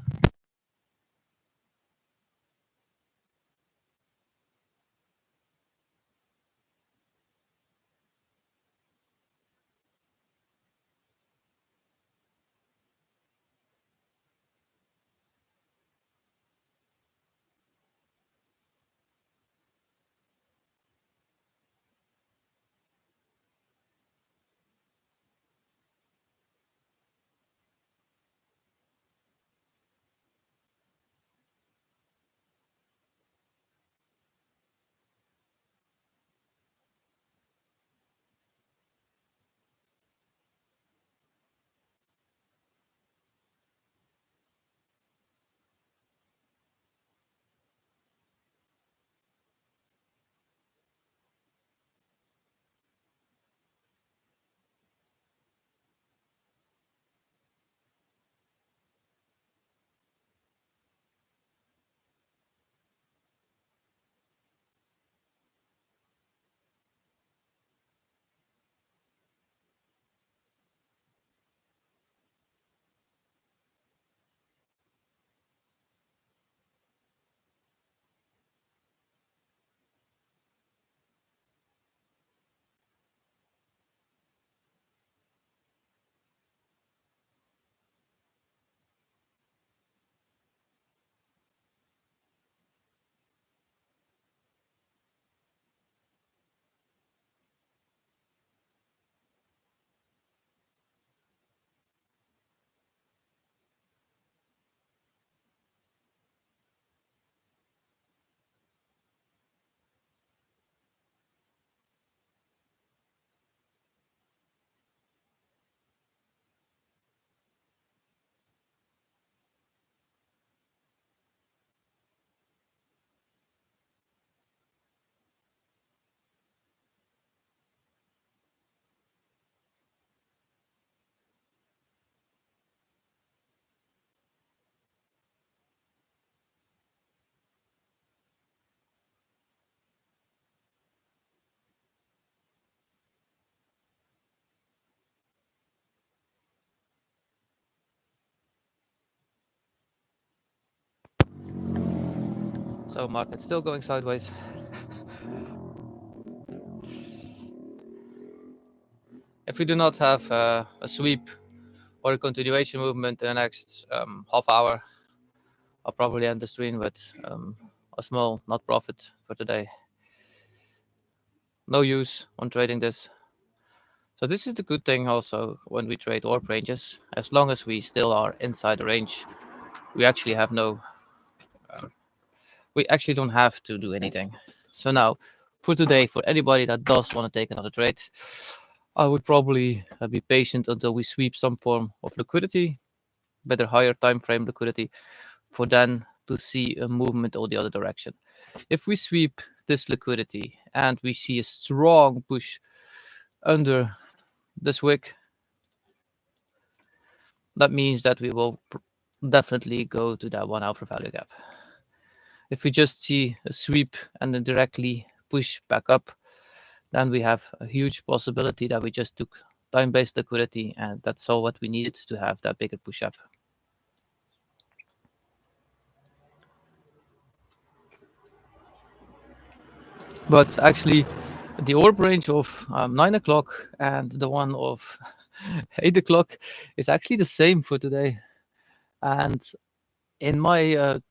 So market's still going sideways. If we do not have a sweep or a continuation movement in the next half hour, I'll probably end the stream with a small not profit for today. No use on trading this. So this is the good thing also when we trade orb ranges. As long as we still are inside the range, we actually have no. We actually don't have to do anything. So now, for today, for anybody that does want to take another trade, I would probably be patient until we sweep some form of liquidity, better higher time frame liquidity, for then to see a movement or the other direction. If we sweep this liquidity and we see a strong push under this wick, that means that we will definitely go to that 1 hour value gap. If we just see a sweep and then directly push back up, then we have a huge possibility that we just took time-based liquidity, and that's all what we needed to have that bigger push up. But actually, the orb range of 9 o'clock and the one of 8 o'clock is actually the same for today. And in my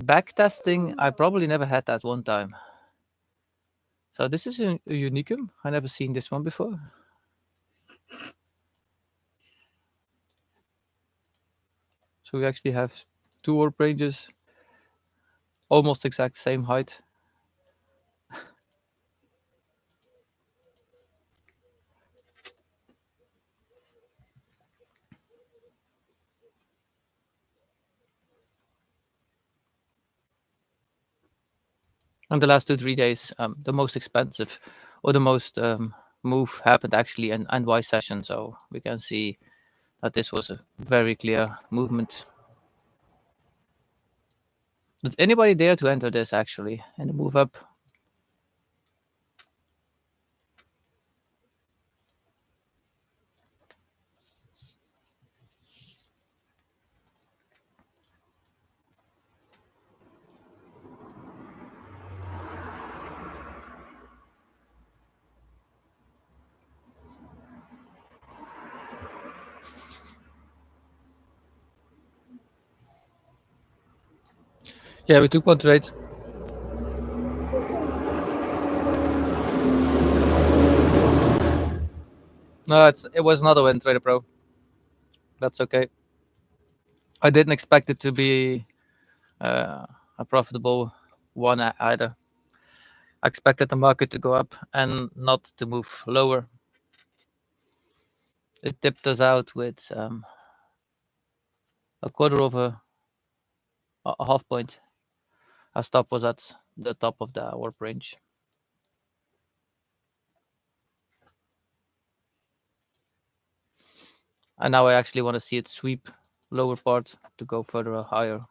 back testing, I probably never had that one time. So this is a unicum. I never seen this one before. So we actually have two warp ranges, almost exact same height. And the last 2-3 days, the most expensive or the most move happened actually in NY session. So we can see that this was a very clear movement. Did anybody dare to enter this actually and move up? Yeah, we took one trade. No, it was not a win, Trader Pro. That's okay. I didn't expect it to be a profitable one either. I expected the market to go up and not to move lower. It tipped us out with a quarter of a half point. Our stop was at the top of the warp range. And now I actually want to see it sweep lower part to go further higher.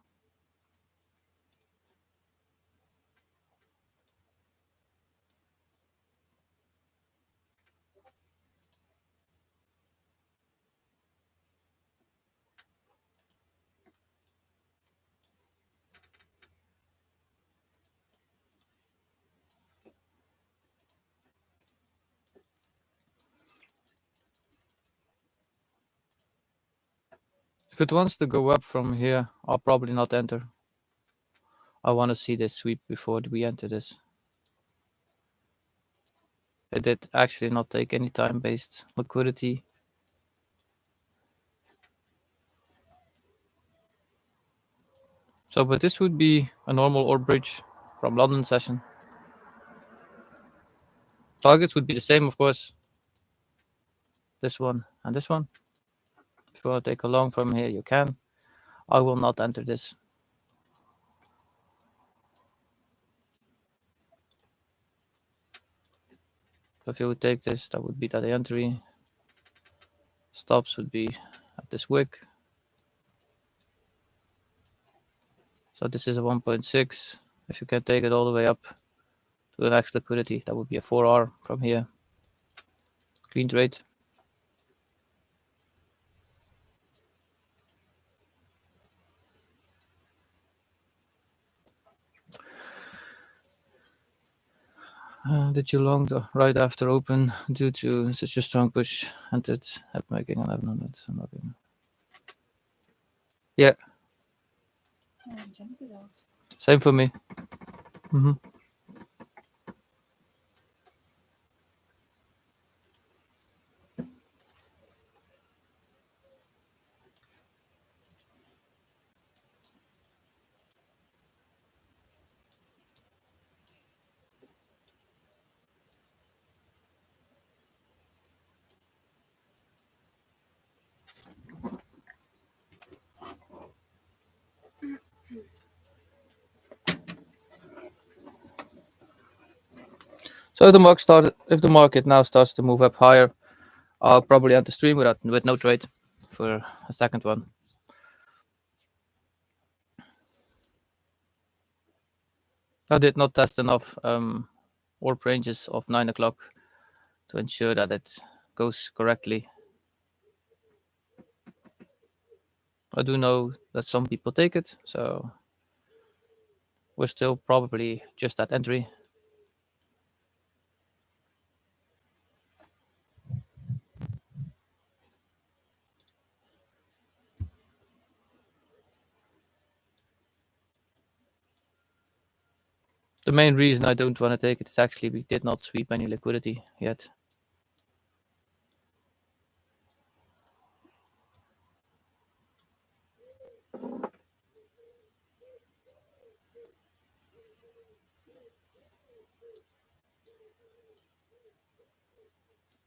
If it wants to go up from here, I'll probably not enter. I want to see this sweep before we enter this. It did actually not take any time-based liquidity. So, but this would be a normal orb bridge from London session. Targets would be the same, of course. This one and this one. If you want to take a long from here, you can. I will not enter this. So if you would take this, that would be that entry. Stops would be at this wick. So this is a 1.6. If you can take it all the way up to the next liquidity, that would be a 4R from here. Clean trade. Did you long the right after open due to such a strong push and it's making 1100? Yeah, Oh, jump is off. same for me. So if the market now starts to move up higher, I'll probably end the stream with no trade for a second one. I did not test enough warp ranges of 9 o'clock to ensure that it goes correctly. I do know that some people take it, so we're still probably just at entry. The main reason I don't want to take it is actually we did not sweep any liquidity yet.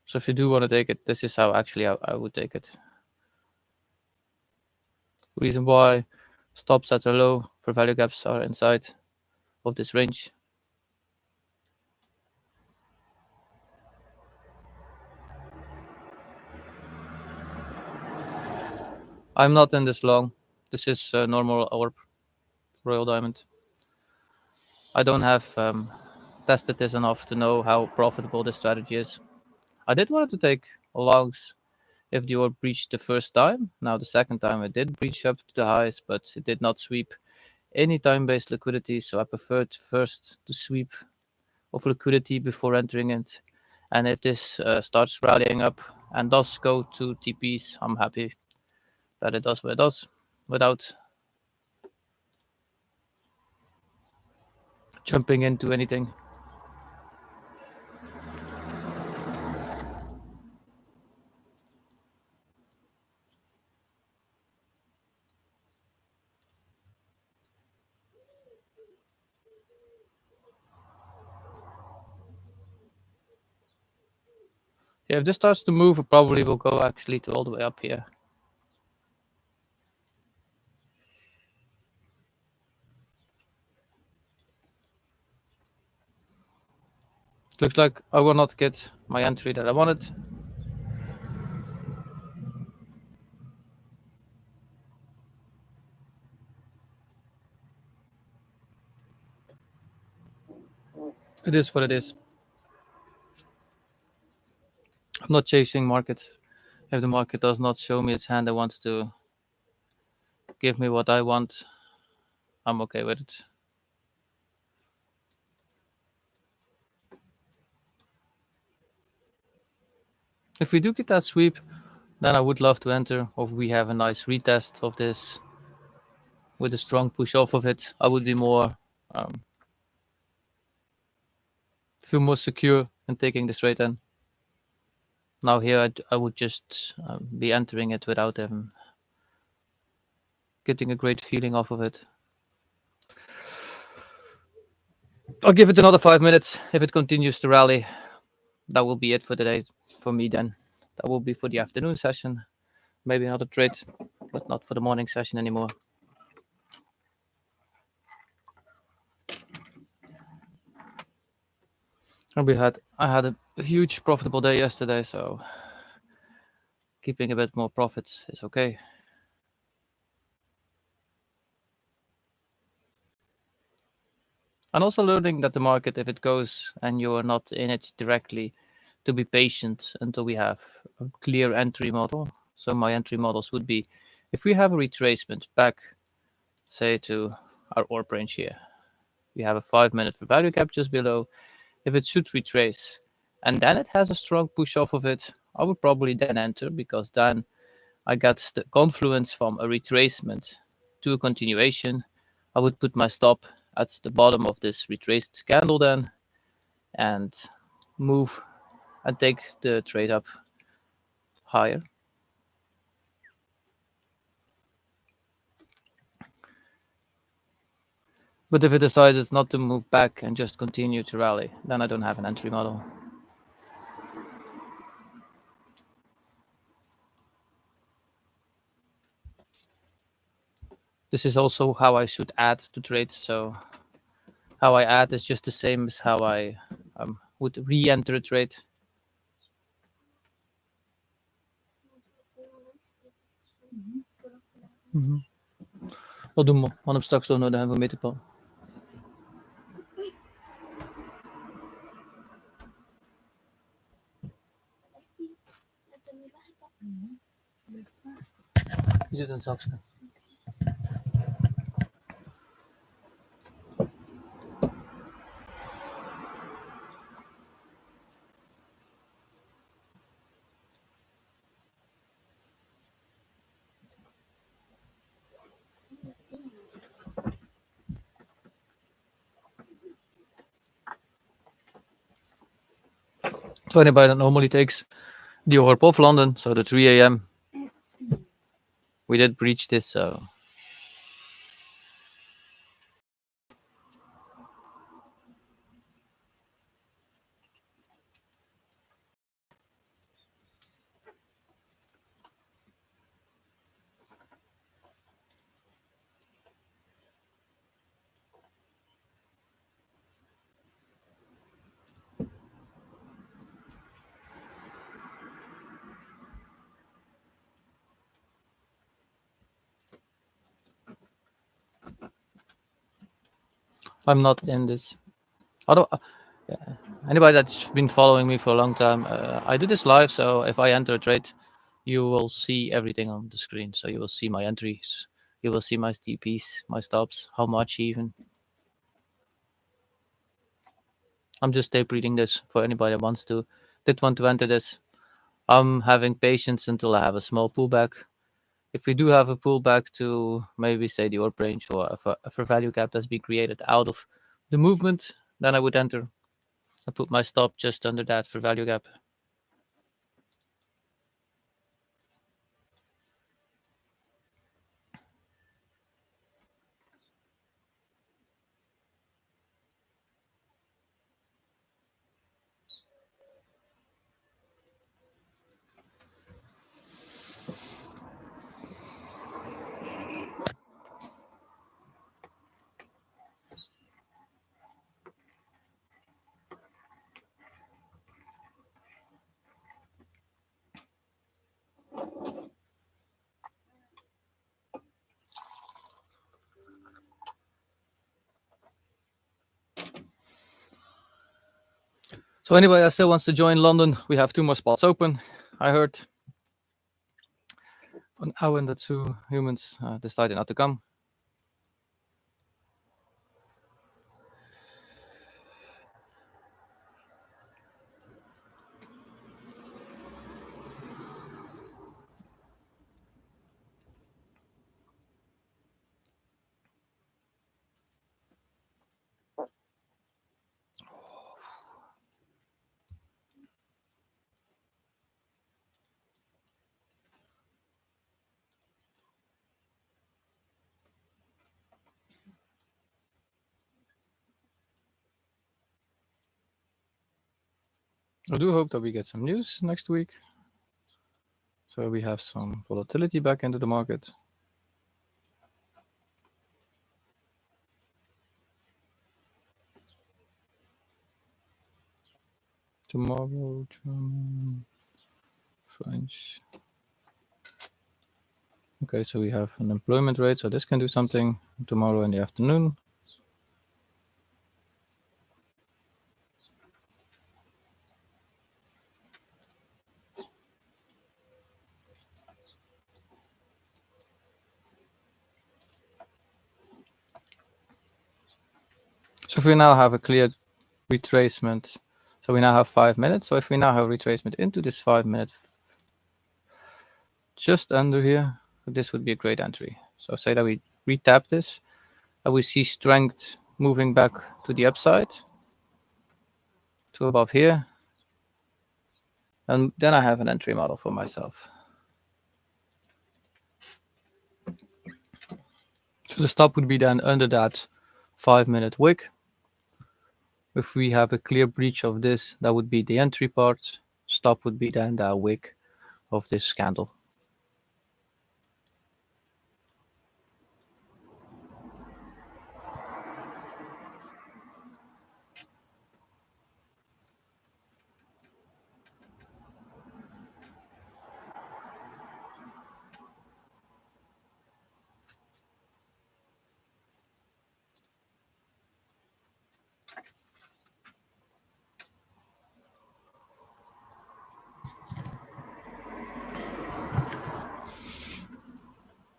So if you do want to take it, this is how actually I would take it. Reason why stops at a low for value gaps are inside of this range. I'm not in this long. This is normal orb, royal diamond. I don't have tested this enough to know how profitable this strategy is. I did want to take longs if the orb breached the first time. Now the second time it did breach up to the highs, but it did not sweep any time-based liquidity, so I preferred first to sweep of liquidity before entering it. And if this starts rallying up and does go to TPs, I'm happy that it does what it does without jumping into anything. Yeah, if this starts to move, it probably will go actually to all the way up here. Looks like I will not get my entry that I wanted. It is what it is. I'm not chasing markets. If the market does not show me its hand and wants to give me what I want, I'm okay with it. If we do get that sweep, then I would love to enter. Or if we have a nice retest of this with a strong push off of it, I would be more feel more secure in taking this trade in. Now here I would just be entering it without getting a great feeling off of it. I'll give it another 5 minutes. If it continues to rally, that will be it for the day for me then. That will be for the afternoon session. Maybe another trade, but not for the morning session anymore. And I had a huge profitable day yesterday, so keeping a bit more profits is okay. And also learning that the market, if it goes and you're not in it directly, to be patient until we have a clear entry model. So my entry models would be if we have a retracement back, say to our orb range here, we have a 5 minute for value gap just below. If it should retrace and then it has a strong push off of it, I would probably then enter because then I got the confluence from a retracement to a continuation. I would put my stop at the bottom of this retraced candle then and move and take the trade up higher. But if it decides not to move back and just continue to rally, then I don't have an entry model. This is also how I should add to trades. So how I add is just the same as how I would re-enter a trade. Dat doen we. Want hem straks toch nodig hebben we mee te pakken. Die zit in het zakje. So anybody that normally takes the orb of London, so the 3 a.m. We did breach this, so I'm not in this. Although, anybody that's been following me for a long time, I do this live, so if I enter a trade, you will see everything on the screen. So you will see my entries, you will see my TPs, my stops, how much even. I'm just tape reading this for anybody that did want to enter this. I'm having patience until I have a small pullback. If we do have a pullback to maybe say the orb range, or if a value gap that's been created out of the movement, then I would enter. I put my stop just under that for value gap. So anybody that still wants to join London, we have 2 more spots open. I heard an hour and the 2 humans decided not to come. I do hope that we get some news next week, so we have some volatility back into the market. Tomorrow, German, French. Okay, so we have an employment rate, so this can do something tomorrow in the afternoon. So if we now have a clear retracement, so we now have 5 minutes. So if we now have retracement into this 5 minute, just under here, this would be a great entry. So say that we retap this, and we see strength moving back to the upside, to above here. And then I have an entry model for myself. So the stop would be then under that 5 minute wick. If we have a clear breach of this, that would be the entry part. Stop would be then the wick of this candle.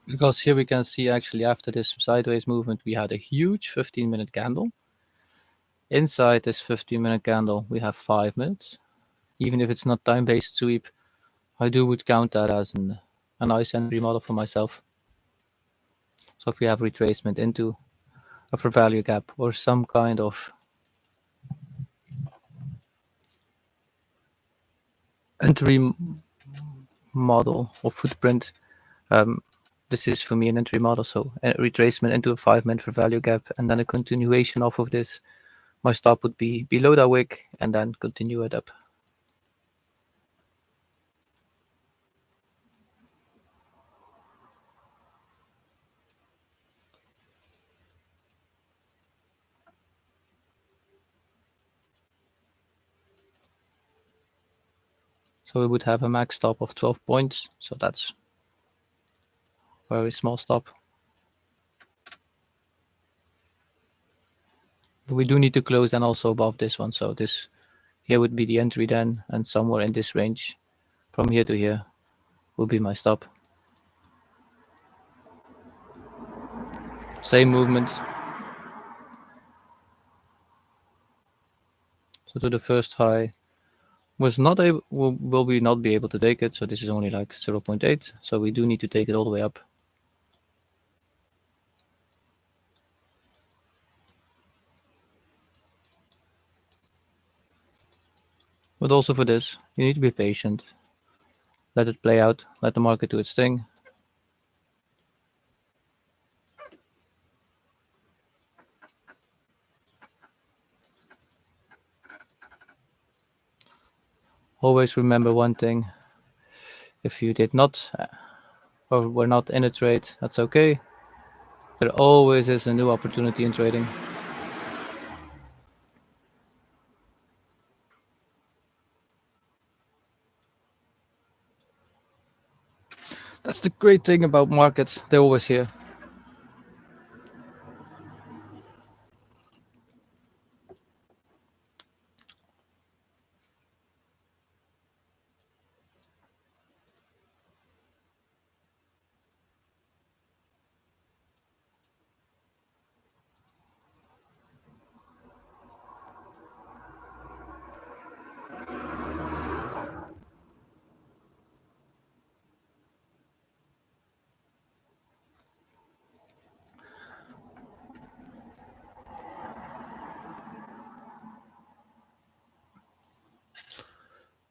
Because here we can see actually after this sideways movement, we had a huge 15-minute candle. Inside this 15-minute candle, we have 5 minutes. Even if it's not time-based sweep, I would count that as a nice entry model for myself. So if we have retracement into a fair value gap or some kind of entry model or footprint, this is for me an entry model. So a retracement into a 5 minute fair value gap, and then a continuation off of this. My stop would be below that wick and then continue it up. So we would have a max stop of 12 points. So that's a very small stop. But we do need to close then also above this one. So this here would be the entry then, and somewhere in this range, from here to here, will be my stop. Same movement. So to the first high was not able, will we not be able to take it. So this is only like 0.8. So we do need to take it all the way up. But also for this, you need to be patient. Let it play out. Let the market do its thing. Always remember one thing. If you did not or were not in a trade, that's okay. There always is a new opportunity in trading. That's the great thing about markets. They're always here.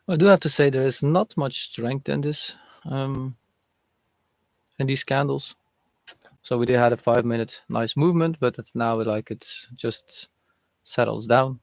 I do have to say there is not much strength in this, in these candles. So we did had a 5-minute nice movement, but it's now like it's just settles down.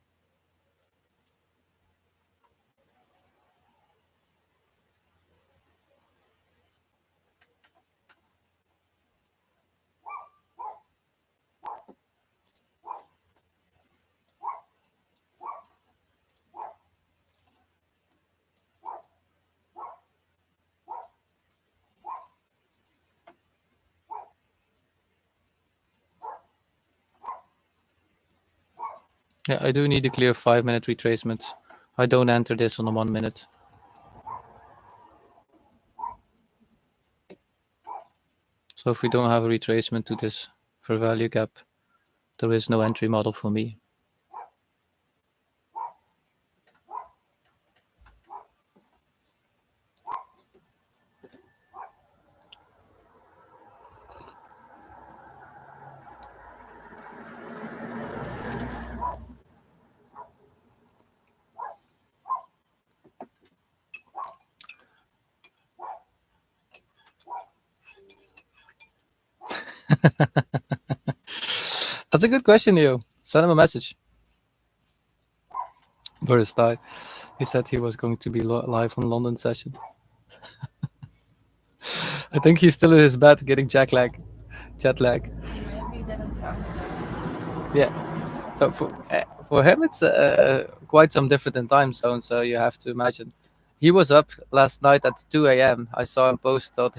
Yeah, I do need a clear 5-minute retracement. I don't enter this on a 1 minute. So if we don't have a retracement to this fair value gap, there is no entry model for me. That's a good question, Leo. Send him a message. Boris died. He said he was going to be live on London session. I think he's still in his bed getting jet lag. Maybe didn't found Yeah. So for him, it's quite some different in time zone. So you have to imagine. He was up last night at 2 a.m. I saw him post on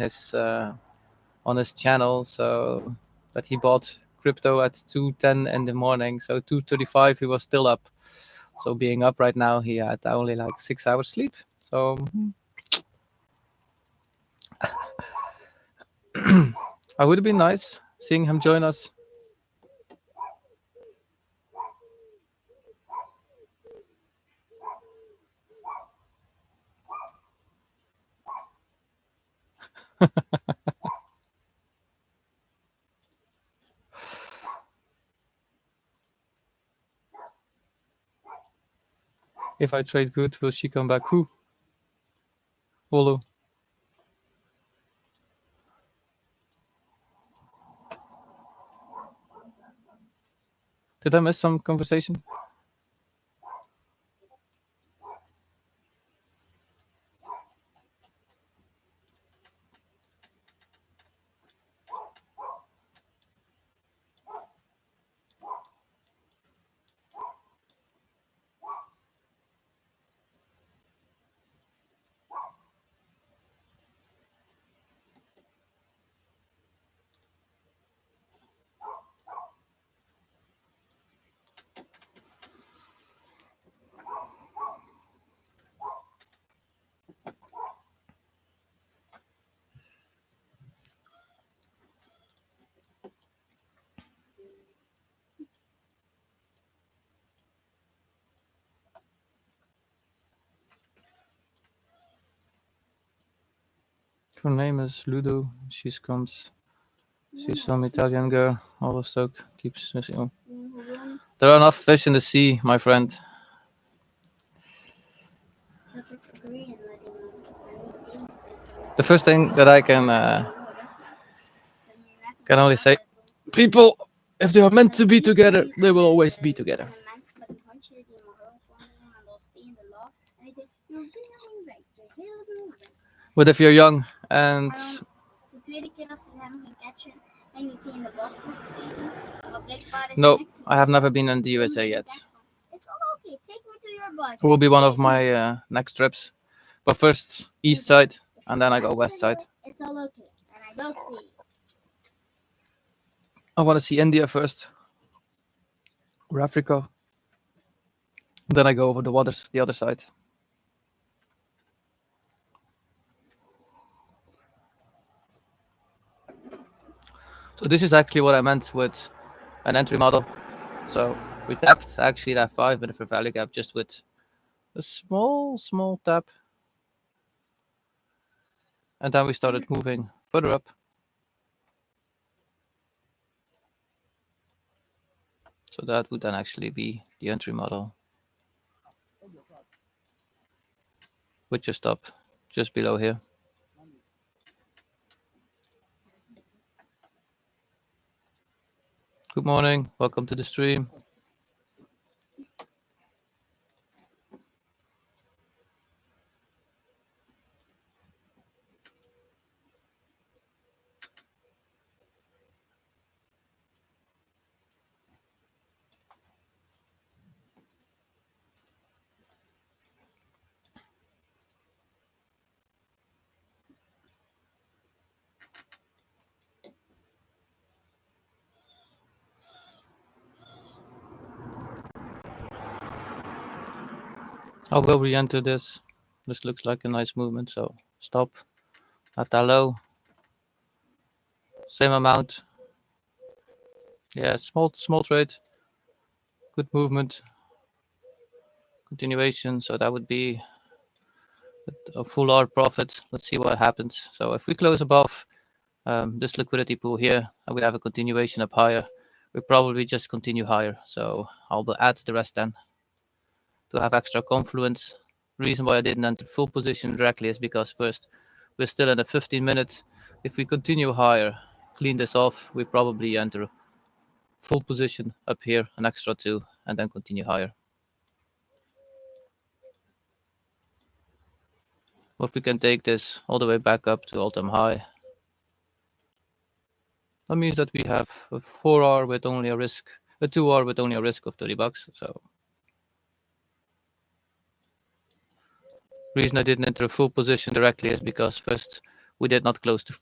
his channel. So that he bought crypto at 2:10 in the morning. So 2:35 he was still up. So being up right now, he had only like 6 hours sleep. So it would have been nice seeing him join us. If I trade good, will she come back? Who? Wolo. Did I miss some conversation? Her name is Ludo. She's comes. She's some Italian girl. Always so keeps. There are enough fish in the sea, my friend. The first thing that I can only say, people, if they are meant to be together, they will always be together. But if you're young and no, I have never been in the USA yet. It will be one of my next trips. But first, east side, and then I go west side. It's all okay, and I don't see. I want to see India first, or Africa. Then I go over the waters, the other side. So this is actually what I meant with an entry model. So we tapped actually that 5 minute for value gap just with a small tap. And then we started moving further up. So that would then actually be the entry model. With your stop just below here. Good morning, welcome to the stream. I will re-enter this. This looks like a nice movement, so stop at that low. Same amount. Yeah, small trade. Good movement. Continuation, so that would be a full R profit. Let's see what happens. So if we close above this liquidity pool here and we have a continuation up higher, we probably just continue higher. So I'll add the rest then to have extra confluence. Reason why I didn't enter full position directly is because first we're still in the 15 minutes. If we continue higher, clean this off, we probably enter full position up here, an extra 2, and then continue higher. If we can take this all the way back up to all-time high, that means that we have a 4R with only a risk, a 2R with only a risk of $30. So reason I didn't enter a full position directly is because first we did not close the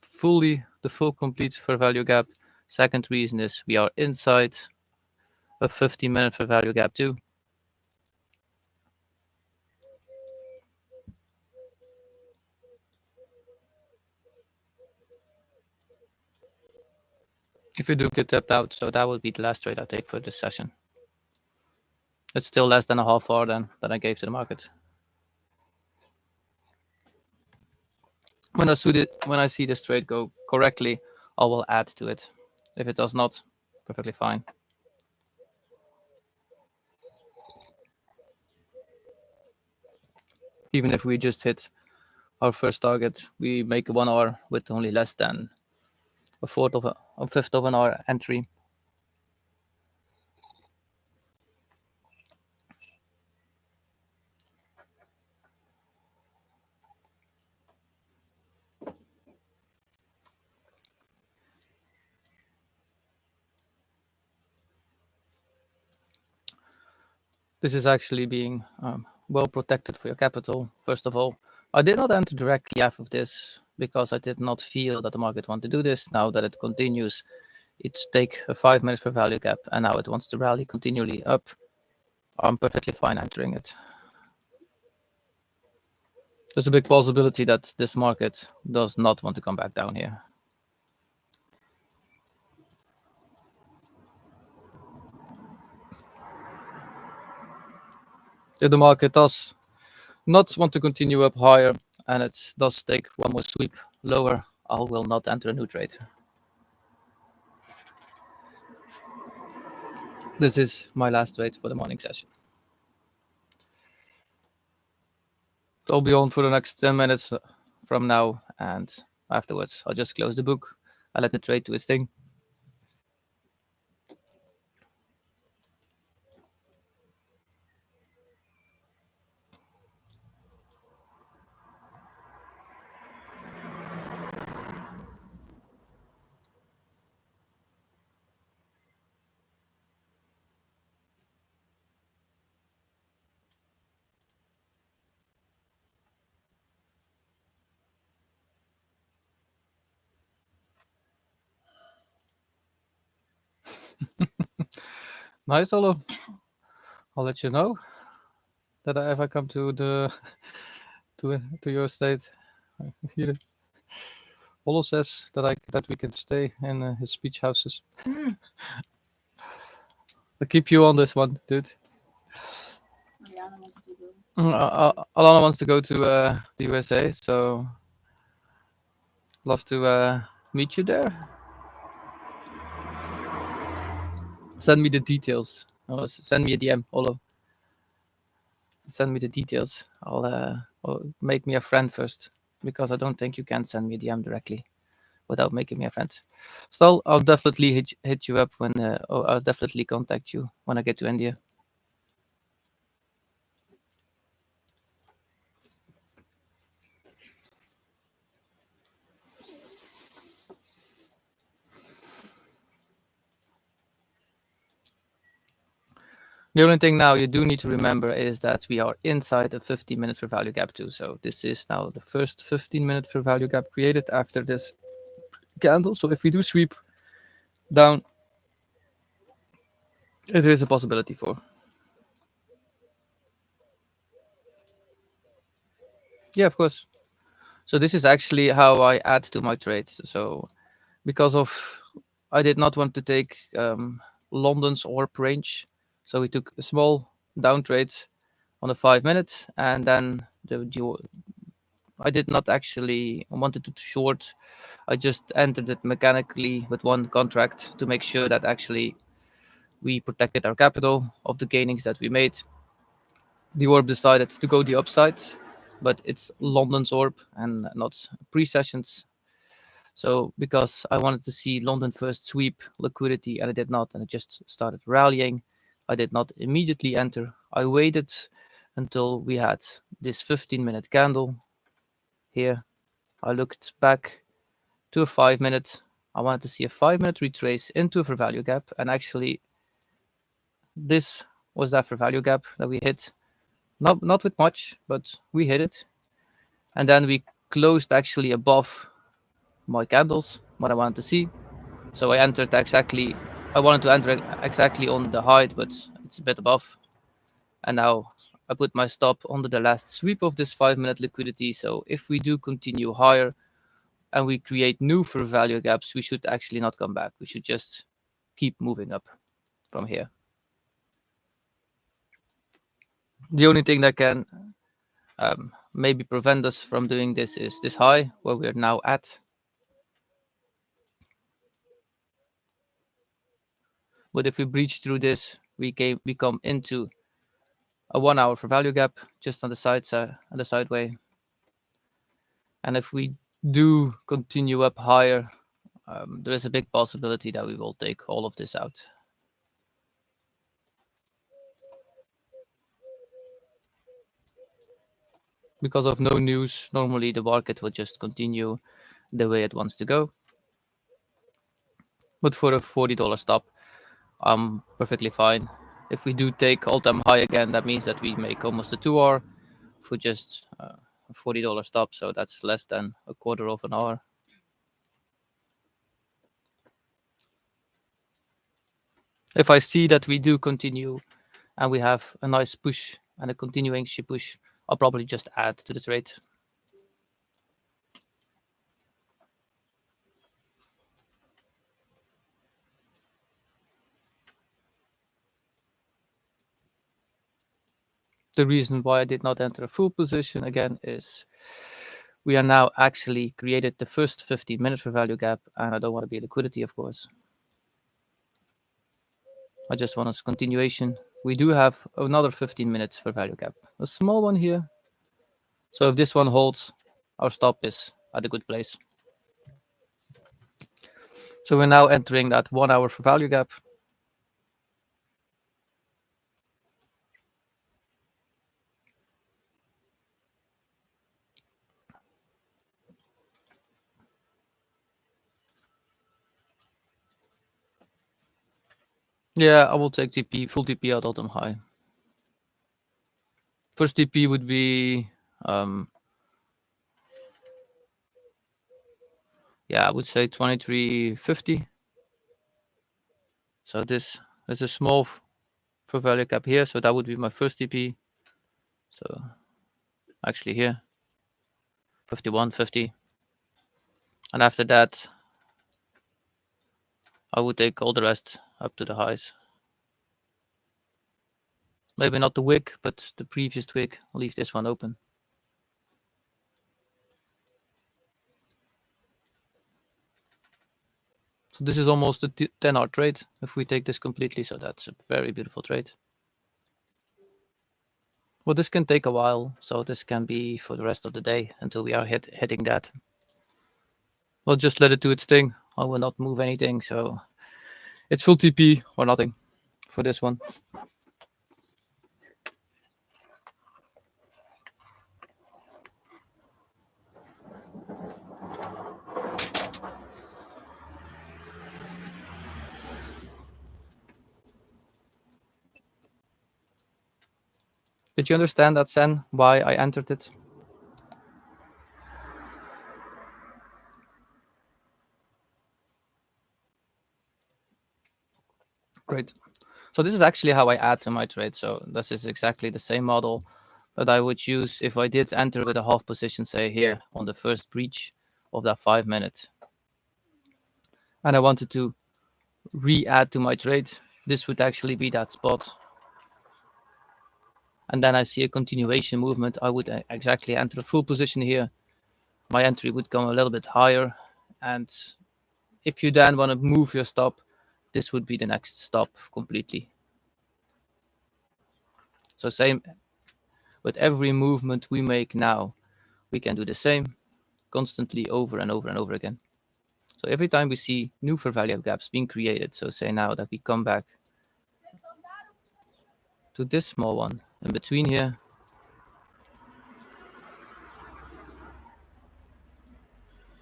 full complete fair value gap. Second reason is we are inside a 15-minute fair value gap too. If you do get tapped out, so that would be the last trade I take for this session. It's still less than a half hour then that I gave to the market. When I see this trade go correctly, I will add to it. If it does not, perfectly fine. Even if we just hit our first target, we make a 1 hour with only less than a fifth of an hour entry. This is actually being well protected for your capital. First of all, I did not enter directly off of this because I did not feel that the market wanted to do this. Now that it continues, it's take a 5 minute fair value gap, and now it wants to rally continually up. I'm perfectly fine entering it. There's a big possibility that this market does not want to come back down here. If the market does not want to continue up higher and it does take one more sweep lower, I will not enter a new trade. This is my last trade for the morning session. I'll be on for the next 10 minutes from now, and afterwards I'll just close the book. I let the trade do its thing. Nice, Olo. I'll let you know that if I come to the to your state. Here, Olo says that we can stay in his speech houses. I'll keep you on this one, dude. Alana wants to go to the USA, so love to meet you there. Send me the details. Oh, send me a DM, Olo. Send me the details. I'll make me a friend first, because I don't think you can send me a DM directly without making me a friend. So I'll definitely hit you up when, or I'll definitely contact you when I get to India. The only thing now you do need to remember is that we are inside the 15-minute fair value gap too. So this is now the first 15-minute fair value gap created after this candle. So if we do sweep down, there is a possibility for. Yeah, of course. So this is actually how I add to my trades. So because of I did not want to take London's orb range, so we took a small down trade on a 5-minute, and then I did not actually wanted to short. I just entered it mechanically with one contract to make sure that actually we protected our capital of the gainings that we made. The orb decided to go the upside, but it's London's orb and not pre-sessions. So because I wanted to see London first sweep liquidity and it did not, and it just started rallying, I did not immediately enter. I waited until we had this 15-minute candle here. I looked back to a 5-minute. I wanted to see a 5-minute retrace into a fair value gap, and actually this was that fair value gap that we hit. Not with much, but we hit it. And then we closed actually above my candles, what I wanted to see. So I entered exactly, I wanted to enter exactly on the height, but it's a bit above. And now I put my stop under the last sweep of this 5-minute liquidity. So if we do continue higher and we create new fair value gaps, we should actually not come back. We should just keep moving up from here. The only thing that can maybe prevent us from doing this is this high where we're now at. But if we breach through this, we come into a 1-hour fair value gap just on the sideway. And if we do continue up higher, there is a big possibility that we will take all of this out. Because of no news, normally the market will just continue the way it wants to go. But for a $40 stop, I'm perfectly fine. If we do take all-time high again, that means that we make almost a 2-hour for just a $40 stop. So that's less than a quarter of an hour. If I see that we do continue and we have a nice push and a continuing push, I'll probably just add to the trade. The reason why I did not enter a full position again is we are now actually created the first 15-minute for value gap, and I don't want to be liquidity, of course. I just want a continuation. We do have another 15 minutes for value gap, a small one here. So if this one holds, our stop is at a good place. So we're now entering that 1 hour for value gap. Yeah, I will take TP, full TP at all-time high. First TP would be, yeah, I would say 23.50. So this is a small for value gap here. So that would be my first TP. So actually here, 51.50. And after that, I would take all the rest up to the highs. Maybe not the wick, but the previous wick. I'll leave this one open. So this is almost a 10-hour trade if we take this completely. So that's a very beautiful trade. Well, this can take a while. So this can be for the rest of the day until we are hitting that. We'll just let it do its thing. I will not move anything. So it's full TP or nothing for this one. Did you understand that, Sen, why I entered it? Great. So this is actually how I add to my trade. So this is exactly the same model that I would use if I did enter with a half position, say here on the first breach of that 5 minutes. And I wanted to re-add to my trade. This would actually be that spot. And then I see a continuation movement. I would exactly enter a full position here. My entry would come a little bit higher. And if you then want to move your stop, this would be the next stop completely. So same with every movement we make now, we can do the same constantly over and over and over again. So every time we see new fair value gaps being created, so say now that we come back to this small one in between here,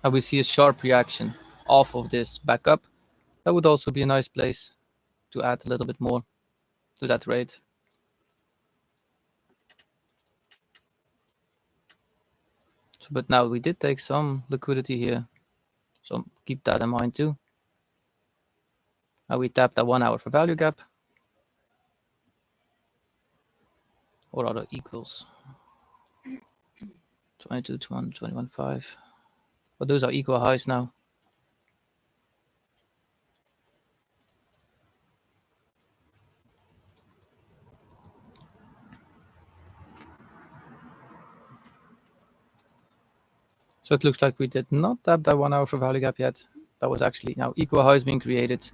and we see a sharp reaction off of this back up, that would also be a nice place to add a little bit more to that rate. So, but now we did take some liquidity here, so keep that in mind too. Now we tap that 1 hour for value gap, or other equals 22, 21, 21.5. But those are equal highs now. So it looks like we did not tap that 1 hour for value gap yet. That was actually now equal highs being created.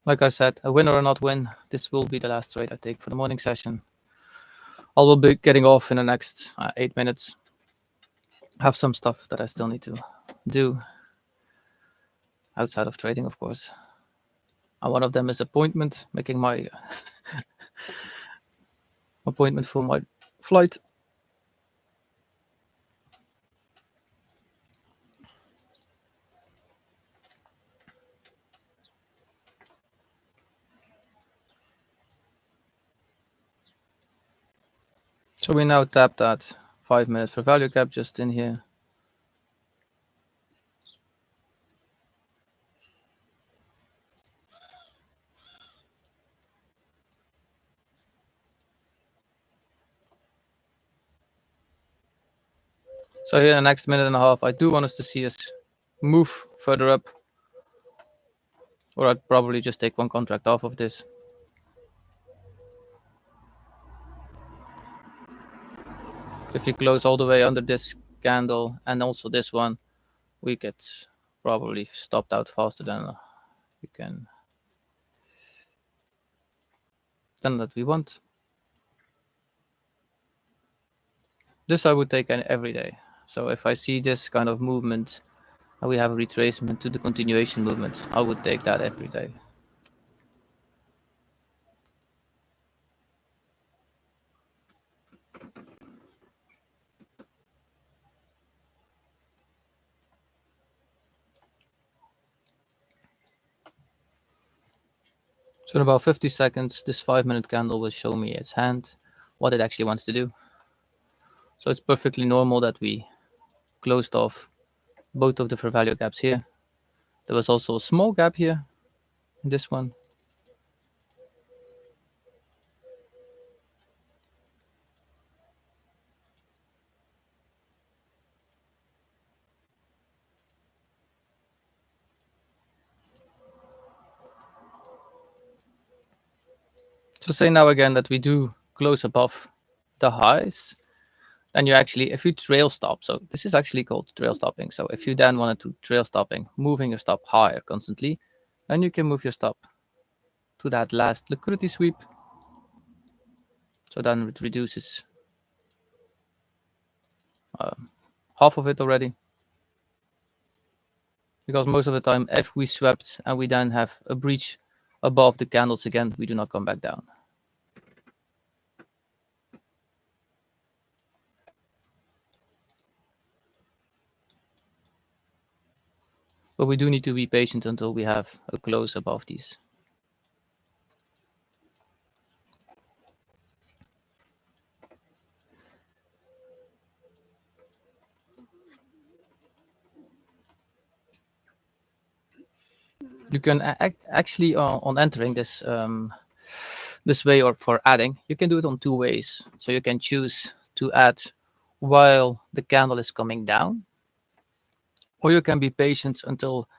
Like I said, a win or not win, this will be the last trade I take for the morning session. I will be getting off in the next 8 minutes. Have some stuff that I still need to do outside of trading, of course. And one of them is appointment, making my appointment for my flight. So we now tap that 5 minutes for value gap just in here. So here in the next minute and a half, I do want us to see us move further up. Or I'd probably just take one contract off of this. If you close all the way under this candle and also this one, we get probably stopped out faster than we can than that we want. This I would take every day. So if I see this kind of movement and we have a retracement to the continuation movement, I would take that every day. So in about 50 seconds, this 5-minute candle will show me its hand, what it actually wants to do. So it's perfectly normal that we closed off both of the fair value gaps here. There was also a small gap here in this one. So say now again that we do close above the highs, then you actually, if you trail stop, so this is actually called trail stopping. So if you then wanted to trail stopping, moving your stop higher constantly, then you can move your stop to that last liquidity sweep. So then it reduces half of it already. Because most of the time, if we swept and we then have a breach above the candles again, we do not come back down. But we do need to be patient until we have a close above these. You can actually on entering this this way, or for adding, you can do it on two ways. So you can choose to add while the candle is coming down, or you can be patient until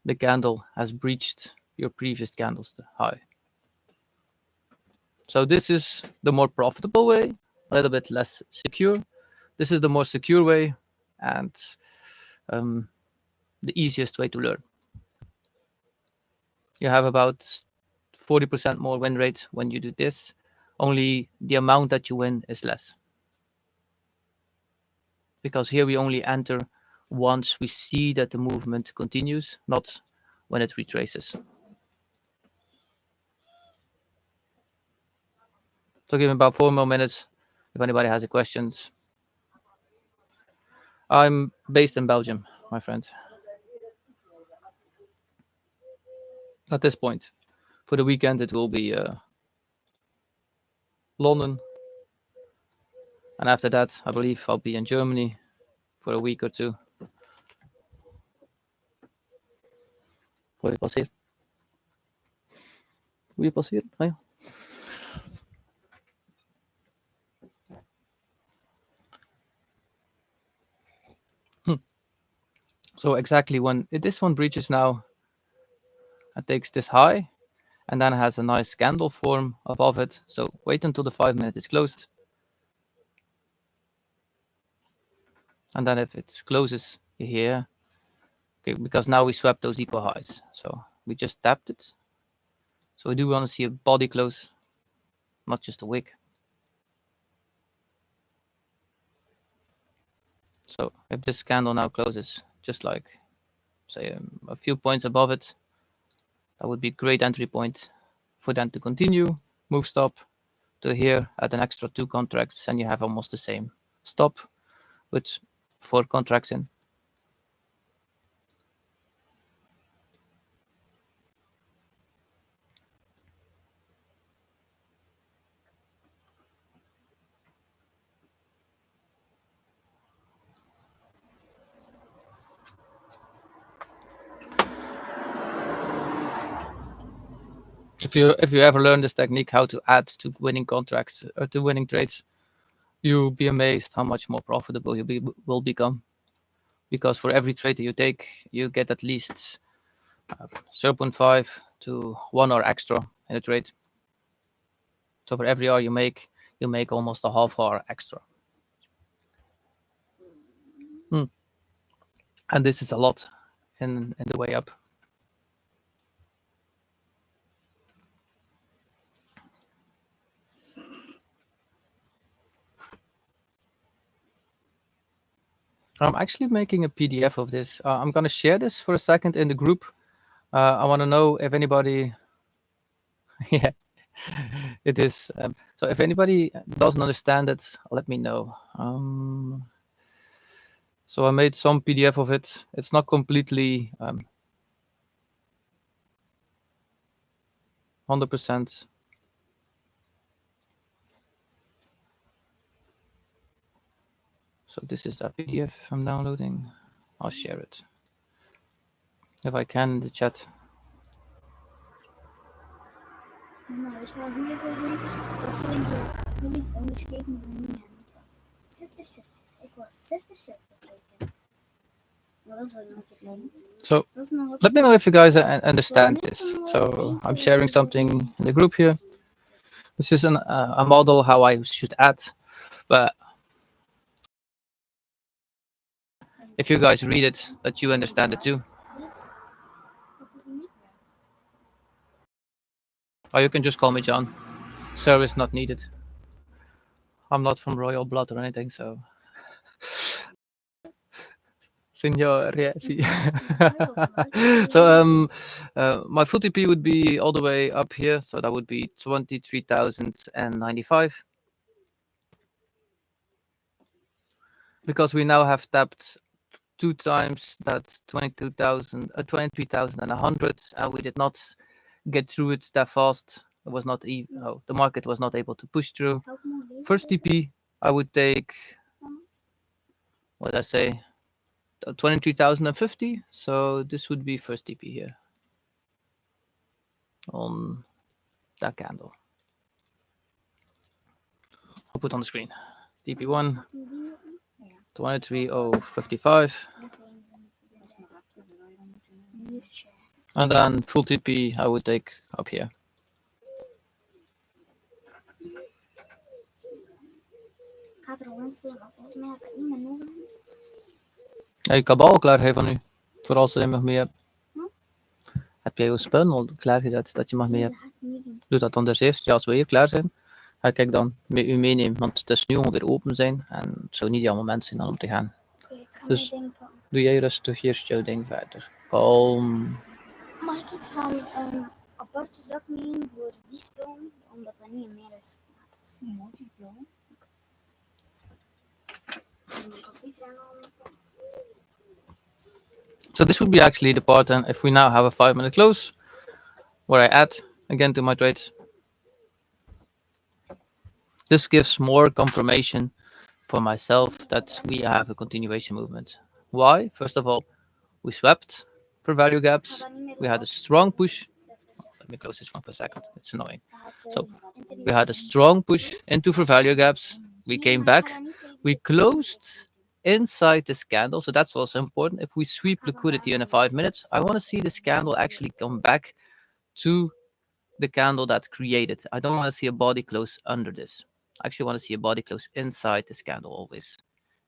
the candle has breached your previous candle's high. So this is the more profitable way, a little bit less secure. This is the more secure way and the easiest way to learn. You have about 40% more win rate when you do this. Only the amount that you win is less. Because here we only enter once we see that the movement continues, not when it retraces. So give me about 4 more minutes if anybody has any questions. I'm based in Belgium, my friend. At this point. For the weekend, it will be London. And after that, I believe I'll be in Germany for a week or two. Wil je passeren? Wil je passeren? Ah, ja. So exactly when this one breaches now, it takes this high, and then it has a nice candle form above it. So wait until the 5 minute is closed. And then if it closes here, okay, because now we swept those equal highs. So we just tapped it. So we do want to see a body close, not just a wick. So if this candle now closes just like, say, a few points above it, that would be a great entry point for them to continue, move stop to here at an extra 2 contracts, and you have almost the same stop with 4 contracts in. If you ever learn this technique, how to add to winning contracts or to winning trades, you'll be amazed how much more profitable will become. Because for every trade that you take, you get at least 0.5 to 1 hour extra in a trade. So for every hour you make almost a half hour extra. And this is a lot in the way up. I'm actually making a PDF of this. I'm going to share this for a second in the group. I want to know if anybody, yeah, it is. So if anybody doesn't understand it, let me know. So I made some PDF of it. It's not completely 100%. So this is that PDF I'm downloading. I'll share it if I can in the chat. Nou, dus maar hier zo zien, dat vind je niet anders gekeken dan nu. 60. Ik was 60 kijken. Maar dat is ook nog eens klein. So Dat is nog let me know if you guys understand this. So I'm sharing something in the group here. This is a model how I should add, but if you guys read it, that you understand it too. Or you can just call me John. Service not needed. I'm not from royal blood or anything, so. Senor, yeah, see. So my full TP would be all the way up here, so that would be 23,095. Because we now have tapped 2 times that 23,100, and we did not get through it that fast. It was not even. No, the market was not able to push through. First TP, I would take. What did I say? 23,050. So this would be first TP here on that candle. I'll put on the screen. TP1 23,055. And then full TP I would take up here. Hey, ik heb al klaar van u. Voor als je er nog mee hebt. Heb jij je spullen al klaargezet dat je mag mee hebt? Doe dat dan eerst. Ja, als we hier klaar zijn, ga ik dan met u meenemen. Want het is nu ongeveer open zijn. En het zou niet jouw moment zijn dan om te gaan. Dus doe jij rustig eerst jouw ding verder. Kalm. Mag ik iets van een aparte zak nemen voor die spullen? Omdat dat niet meer is. So this would be actually the part, and if we now have a 5-minute close, where I add again to my trades. This gives more confirmation for myself that we have a continuation movement. Why? First of all, we swept for value gaps. We had a strong push. Let me close this one for a second. It's annoying. So we had a strong push into for value gaps. We came back. We closed inside this candle. So that's also important. If we sweep liquidity in a 5 minutes, I want to see this candle actually come back to the candle that created. I don't want to see a body close under this. I actually want to see a body close inside this candle always.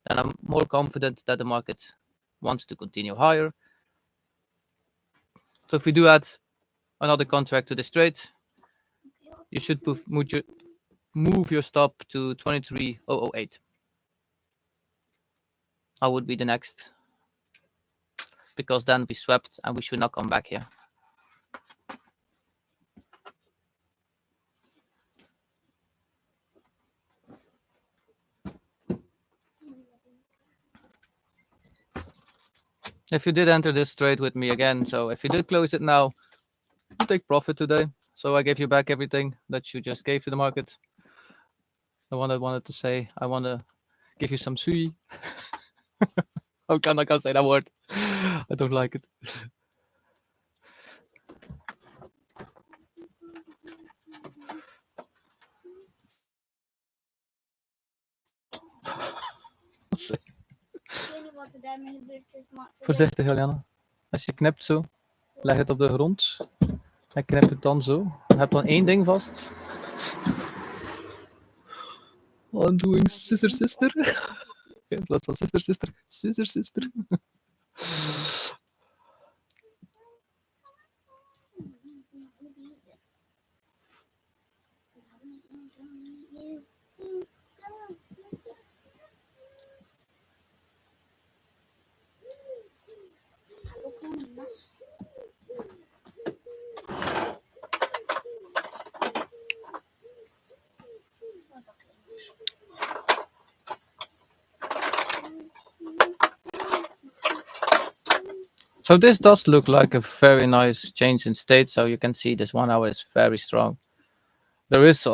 And I'm more confident that the market wants to continue higher. So if we do add another contract to this trade, you should move your stop to 23,008. I would be the next, because then we swept and we should not come back here. If you did enter this trade with me again, so if you did close it now, you take profit today. So I gave you back everything that you just gave to the market. The one I wanted to say, I want to give you some sui. I can't say that word. I don't like it. Ik weet niet wat er daarmee gebeurd is, maar... Voorzichtig, Juliana. Als je knipt zo, leg het op de grond. En knip het dan zo. Je hebt dan één ding vast. I'm doing sister, sister. In plaats van sister, sister. Sister, sister. Ook gewoon een mes. So this does look like a very nice change in state. So you can see this 1 hour is very strong. There is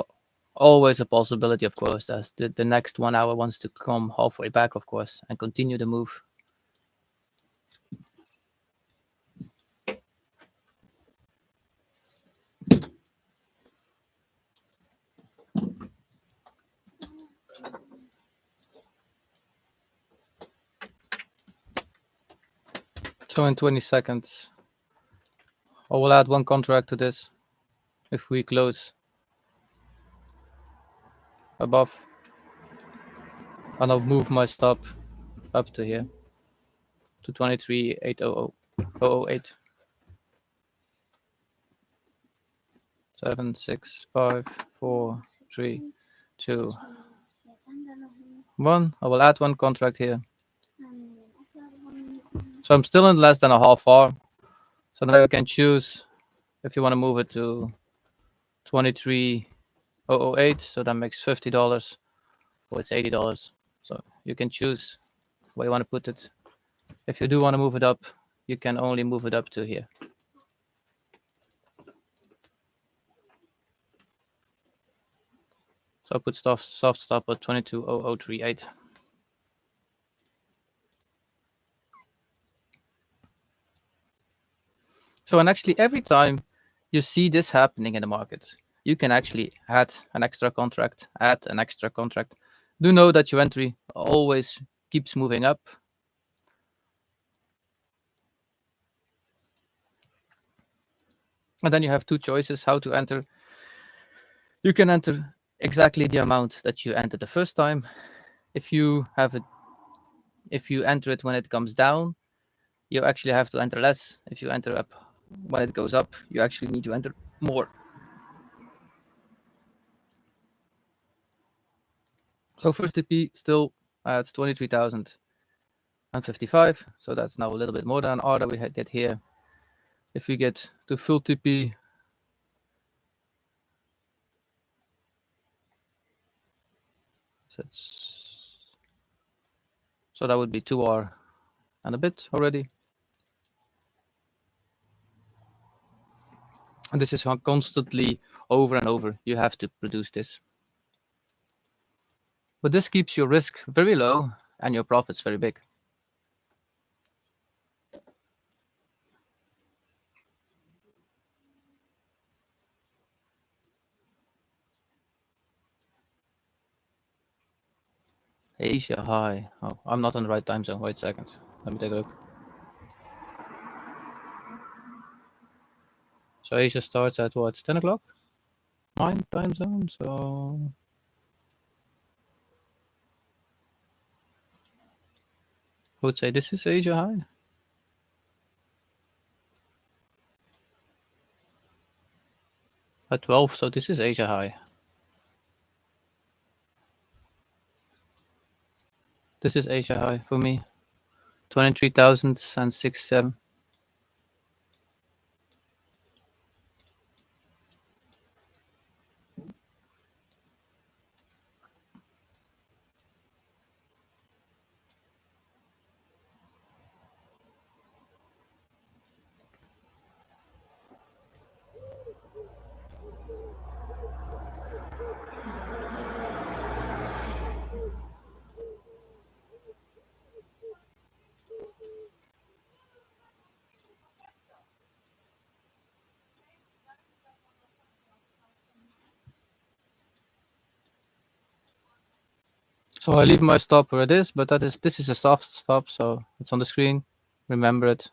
always a possibility, of course, that the next 1 hour wants to come halfway back, of course, and continue the move. So in 20 seconds, I will add one contract to this. If we close above, and I'll move my stop up to here to 23,800,008. 7, 6, 5, 4, 3, 2, 1. I will add one contract here. So I'm still in less than a half hour. So now you can choose if you want to move it to 23,008. So that makes $50, or it's $80. So you can choose where you want to put it. If you do want to move it up, you can only move it up to here. So I put soft stop at 22,038. So, and actually every time you see this happening in the market, you can actually add an extra contract, Do know that your entry always keeps moving up. And then you have two choices how to enter. You can enter exactly the amount that you entered the first time. If you enter it when it comes down, you actually have to enter less. If you enter up when it goes up, you actually need to enter more. So first TP still at 23,055. So that's now a little bit more than an R that we get here. If we get to full TP, so that would be 2R and a bit already. And this is constantly over and over. You have to produce this. But this keeps your risk very low and your profits very big. Asia high. Oh, I'm not on the right time zone. Wait a second. Let me take a look. So Asia starts at what? 10 o'clock? 9 time zone. So I would say this is Asia high. At 12, so this is Asia high. This is Asia high for me. 23,067. So I leave my stop where it is, but this is a soft stop, so it's on the screen. Remember it.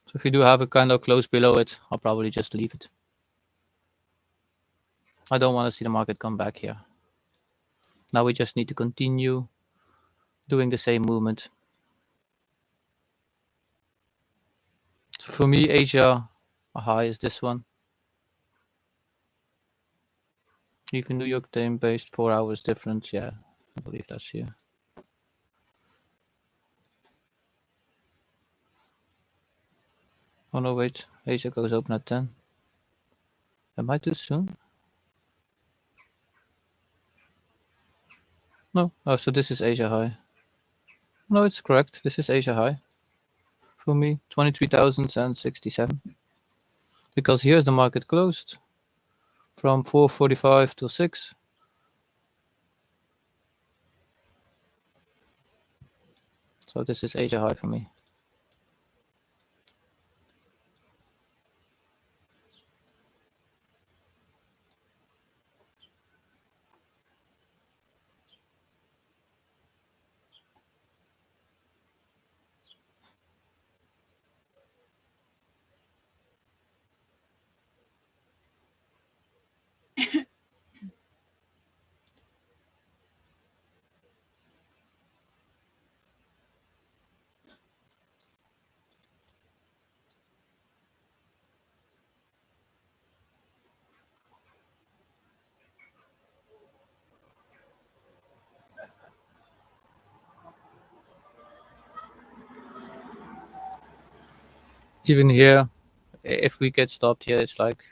So if you do have a candle close below it, I'll probably just leave it. I don't want to see the market come back here. Now we just need to continue doing the same movement. So for me, Asia, a high is this one. Even New York time based 4 hours difference. Yeah, I believe that's here. Oh no, wait. Asia goes open at 10. Am I too soon? No. Oh, so this is Asia high. No, it's correct. This is Asia high. For me, 23,067. Because here's the market closed from 4:45 to 6. So this is Asia high for me. Even here, if we get stopped here, it's like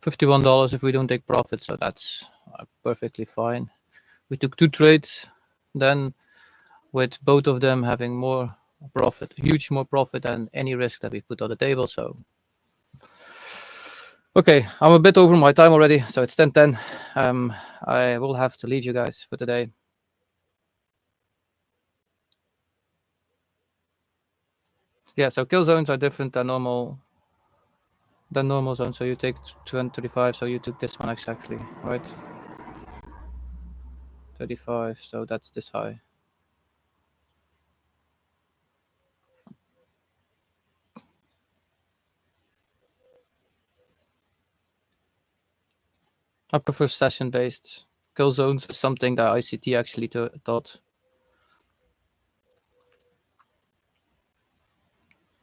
$51 if we don't take profit. So that's perfectly fine. We took 2 trades, then with both of them having more profit, huge more profit than any risk that we put on the table. So, okay, I'm a bit over my time already. So it's 10:10. I will have to leave you guys for today. Yeah, so kill zones are different than normal zones. So you take 235. So you took this one exactly, right? 35. So that's this high. I prefer session-based. Kill zones is something that ICT actually taught.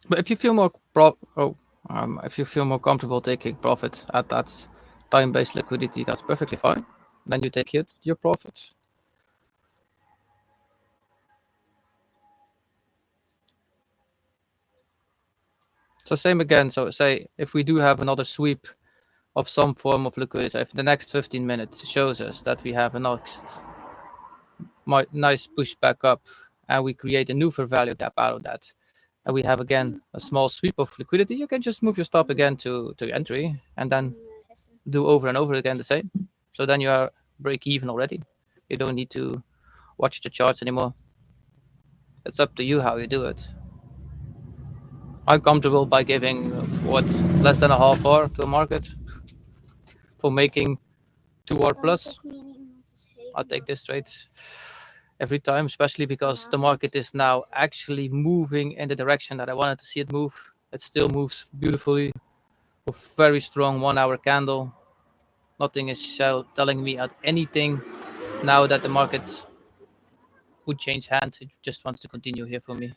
But if you feel more if you feel more comfortable taking profit at that time-based liquidity, that's perfectly fine. Then you take your profits. So same again. So say if we do have another sweep of some form of liquidity, if the next 15 minutes shows us that we have a nice push back up and we create a new fair value gap out of that, and we have again a small sweep of liquidity, you can just move your stop again to entry and then do over and over again the same. So then you are break even already. You don't need to watch the charts anymore. It's up to you how you do it. I'm comfortable by giving less than a half hour to the market for making 2 hour plus. I'll take this trade every time, especially because the market is now actually moving in the direction that I wanted to see it move. It still moves beautifully with very strong 1 hour candle. Nothing is telling me anything now that the market would change hands. It just wants to continue here for me.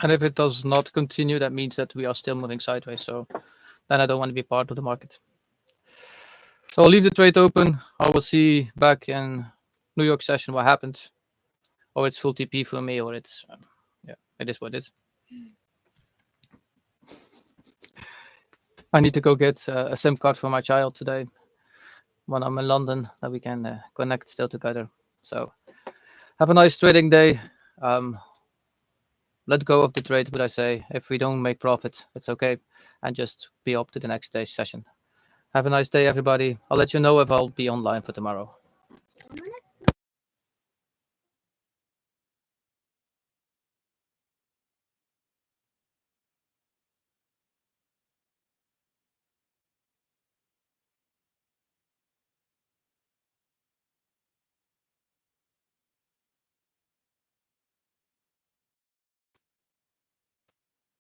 And if it does not continue, that means that we are still moving sideways. So then I don't want to be part of the market. So I'll leave the trade open. I will see back in New York session what happened. Or it's full TP for me, or it's, it is what it is. I need to go get a SIM card for my child today when I'm in London, that we can connect still together. So have a nice trading day. let go of the trade, would I say. If we don't make profit, it's okay, and just be up to the next day's session. Have a nice day, everybody. I'll let you know if I'll be online for tomorrow.